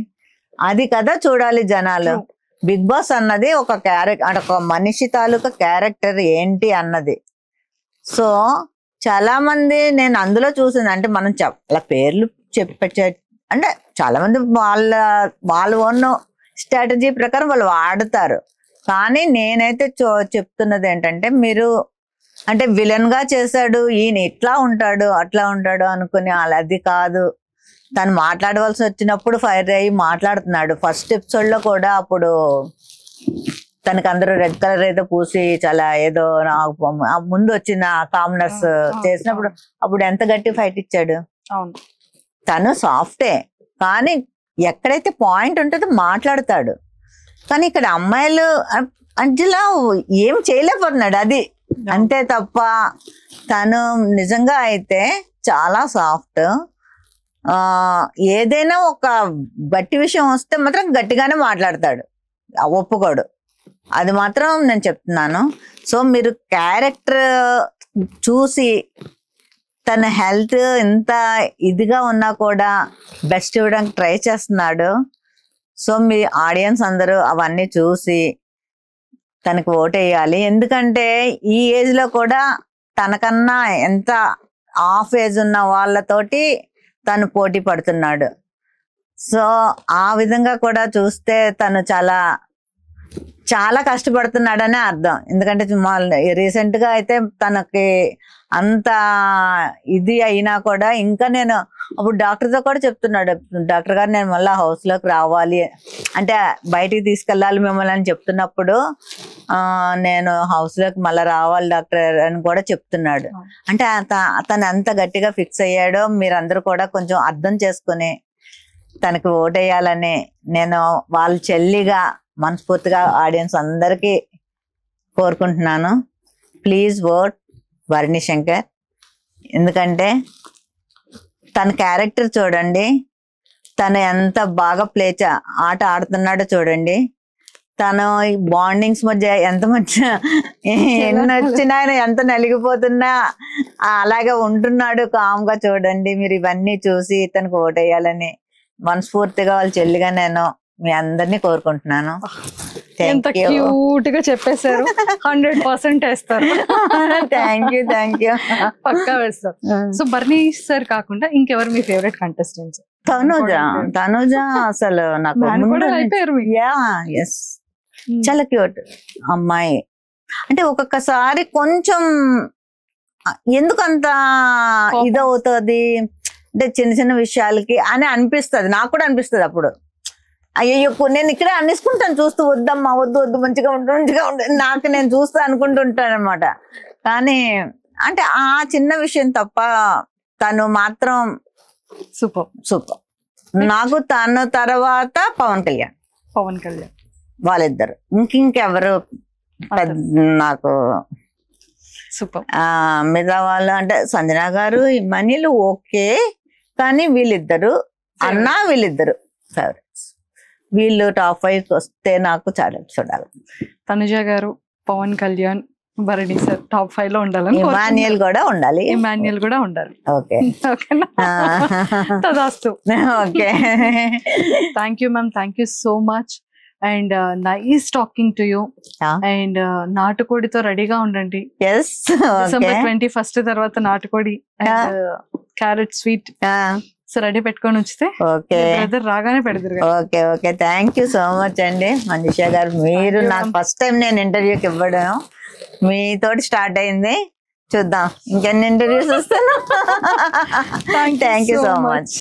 అది కదా చూడాలి జనాలు. బిగ్ బాస్ అన్నది ఒక క్యారెక్టర్, ఒక మనిషి తాలూకా క్యారెక్టర్ ఏంటి అన్నది. సో చాలా మంది నేను అందులో చూసింది, అంటే మనం అలా పేర్లు అంటే చాలా మంది వాళ్ళ ఓన్ స్ట్రాటజీ ప్రకారం వాళ్ళు వాడతారు. కానీ నేనైతే చెప్తున్నది ఏంటంటే, మీరు అంటే విలన్ గా చేశాడు, ఈయన ఇట్లా ఉంటాడు అట్లా ఉంటాడు అనుకుని అది కాదు. తను మాట్లాడవలసి వచ్చినప్పుడు ఫైర్ అయ్యి మాట్లాడుతున్నాడు. ఫస్ట్ ఎపిసోడ్ లో కూడా అప్పుడు తనకి అందరూ రెడ్ కలర్ ఏదో పూసి చాలా ఏదో ముందు వచ్చిన కామనర్స్ చేసినప్పుడు అప్పుడు ఎంత గట్టి ఫైట్ ఇచ్చాడు. తను సాఫ్టే, కానీ ఎక్కడైతే పాయింట్ ఉంటుందో మాట్లాడతాడు. కానీ ఇక్కడ అమ్మాయిలు అంజలా ఏం చేయలేకపోతున్నాడు, అది అంతే తప్ప. తను నిజంగా అయితే చాలా సాఫ్ట్. ఏదైనా ఒక గట్టి విషయం వస్తే మాత్రం గట్టిగానే మాట్లాడతాడు, ఒప్పుకోడు. అది మాత్రం నేను చెప్తున్నాను. సో మీరు క్యారెక్టర్ చూసి తన హెల్త్ ఎంత ఇదిగా ఉన్నా కూడా బెస్ట్ ఇవ్వడానికి ట్రై చేస్తున్నాడు. సో మీ ఆడియన్స్ అందరూ అవన్నీ చూసి తనకు ఓటేయాలి. ఎందుకంటే ఈ ఏజ్ లో కూడా తనకన్నా ఎంత హాఫ్ ఏజ్ ఉన్న వాళ్ళతోటి తను పోటీ పడుతున్నాడు. సో ఆ విధంగా కూడా చూస్తే తను చాలా చాలా కష్టపడుతున్నాడనే అర్థం. ఎందుకంటే రీసెంట్ గా అయితే తనకి అంత ఇది అయినా కూడా ఇంకా నేను అప్పుడు డాక్టర్తో కూడా చెప్తున్నాడు, డాక్టర్ గారు నేను మళ్ళీ హౌస్ లోకి రావాలి అంటే బయటికి తీసుకెళ్ళాలి మిమ్మల్ని అని చెప్తున్నప్పుడు నేను హౌస్ లోకి మళ్ళీ రావాలి డాక్టర్ అని కూడా చెప్తున్నాడు. అంటే తను ఎంత గట్టిగా ఫిక్స్ అయ్యాడో మీరందరూ కూడా కొంచెం అర్థం చేసుకుని తనకి ఓటేయాలని నేను వాళ్ళ చెల్లిగా మనస్ఫూర్తిగా ఆడియన్స్ అందరికీ కోరుకుంటున్నాను. Please vote Bharani Shankar. ఎందుకంటే తన క్యారెక్టర్ చూడండి, తను ఎంత బాగా ఆట ఆడుతున్నాడో చూడండి. తను బాండింగ్స్ మధ్య ఎంత ఎన్ని వచ్చినా ఎంత నలిగిపోతున్నా అలాగే ఉంటున్నాడు కామ్గా. చూడండి మీరు ఇవన్నీ చూసి తనకు ఓటేయాలని మనస్ఫూర్తిగా వాళ్ళ చెల్లిగా నేను మీ అందరినీ కోరుకుంటున్నాను. ఎంత క్యూట్ గా చెప్పేశారు. 100% వేస్తారు. థ్యాంక్ యూ పక్కా వేస్తారు. సో బర్నీ సార్ కాకుండా ఇంకెవరు మీ ఫేవరెట్ కంటెస్టెంట్స్? తనుజ అసలు నాకు చాలా క్యూట్ అమ్మాయి. అంటే ఒక్కొక్కసారి కొంచెం ఎందుకంత ఇదవుతుంది అంటే చిన్న చిన్న విషయాలకి అని అనిపిస్తుంది, నాకు కూడా అనిపిస్తుంది అప్పుడు. అయ్యో నేను ఇక్కడే అనేసుకుంటాను చూస్తూ, వద్దమ్మా వద్దు మంచిగా ఉంటుంది నాకు నేను చూస్తూ అనుకుంటుంటాను అనమాట. కానీ అంటే ఆ చిన్న విషయం తప్ప తను మాత్రం సూపర్. నాకు తను తర్వాత పవన్ కళ్యాణ్ వాళ్ళిద్దరు, ఇంకెవరు నాకు సూపర్. మిగతా వాళ్ళు అంటే సంజన గారు మనీలు ఓకే, కానీ వీళ్ళిద్దరు వీళ్ళిద్దరు ఫేవరెట్స్. వీళ్ళు టాప్ 5 వస్తే నాకు చాలా చూడాలి. తనుజ గారు, పవన్ కళ్యాణ్, భరణి సార్ టాప్ 5 లో ఉండాలని. ఇమాన్యుయల్ కూడా ఉండాలి. ఓకే తదాస్తు. Okay thank you ma'am, thank you so much and nice talking to you. And నాటుకోడితో రెడీగా ఉండండి. December 21st తర్వాత నాటుకోడి అండ్ క్యారెట్ స్వీట్ రెడీ పెట్టుకొని వచ్చితే రాగానే పెడతారు. Okay thank you so much అండి మనీషా గారు. మీరు నాకు ఫస్ట్ టైం నేను ఇంటర్వ్యూకి ఇవ్వడం మీతోటి స్టార్ట్ అయింది. చూద్దాం ఇంకెన్ని ఇంటర్వ్యూస్ వస్తాను. Thank you so much.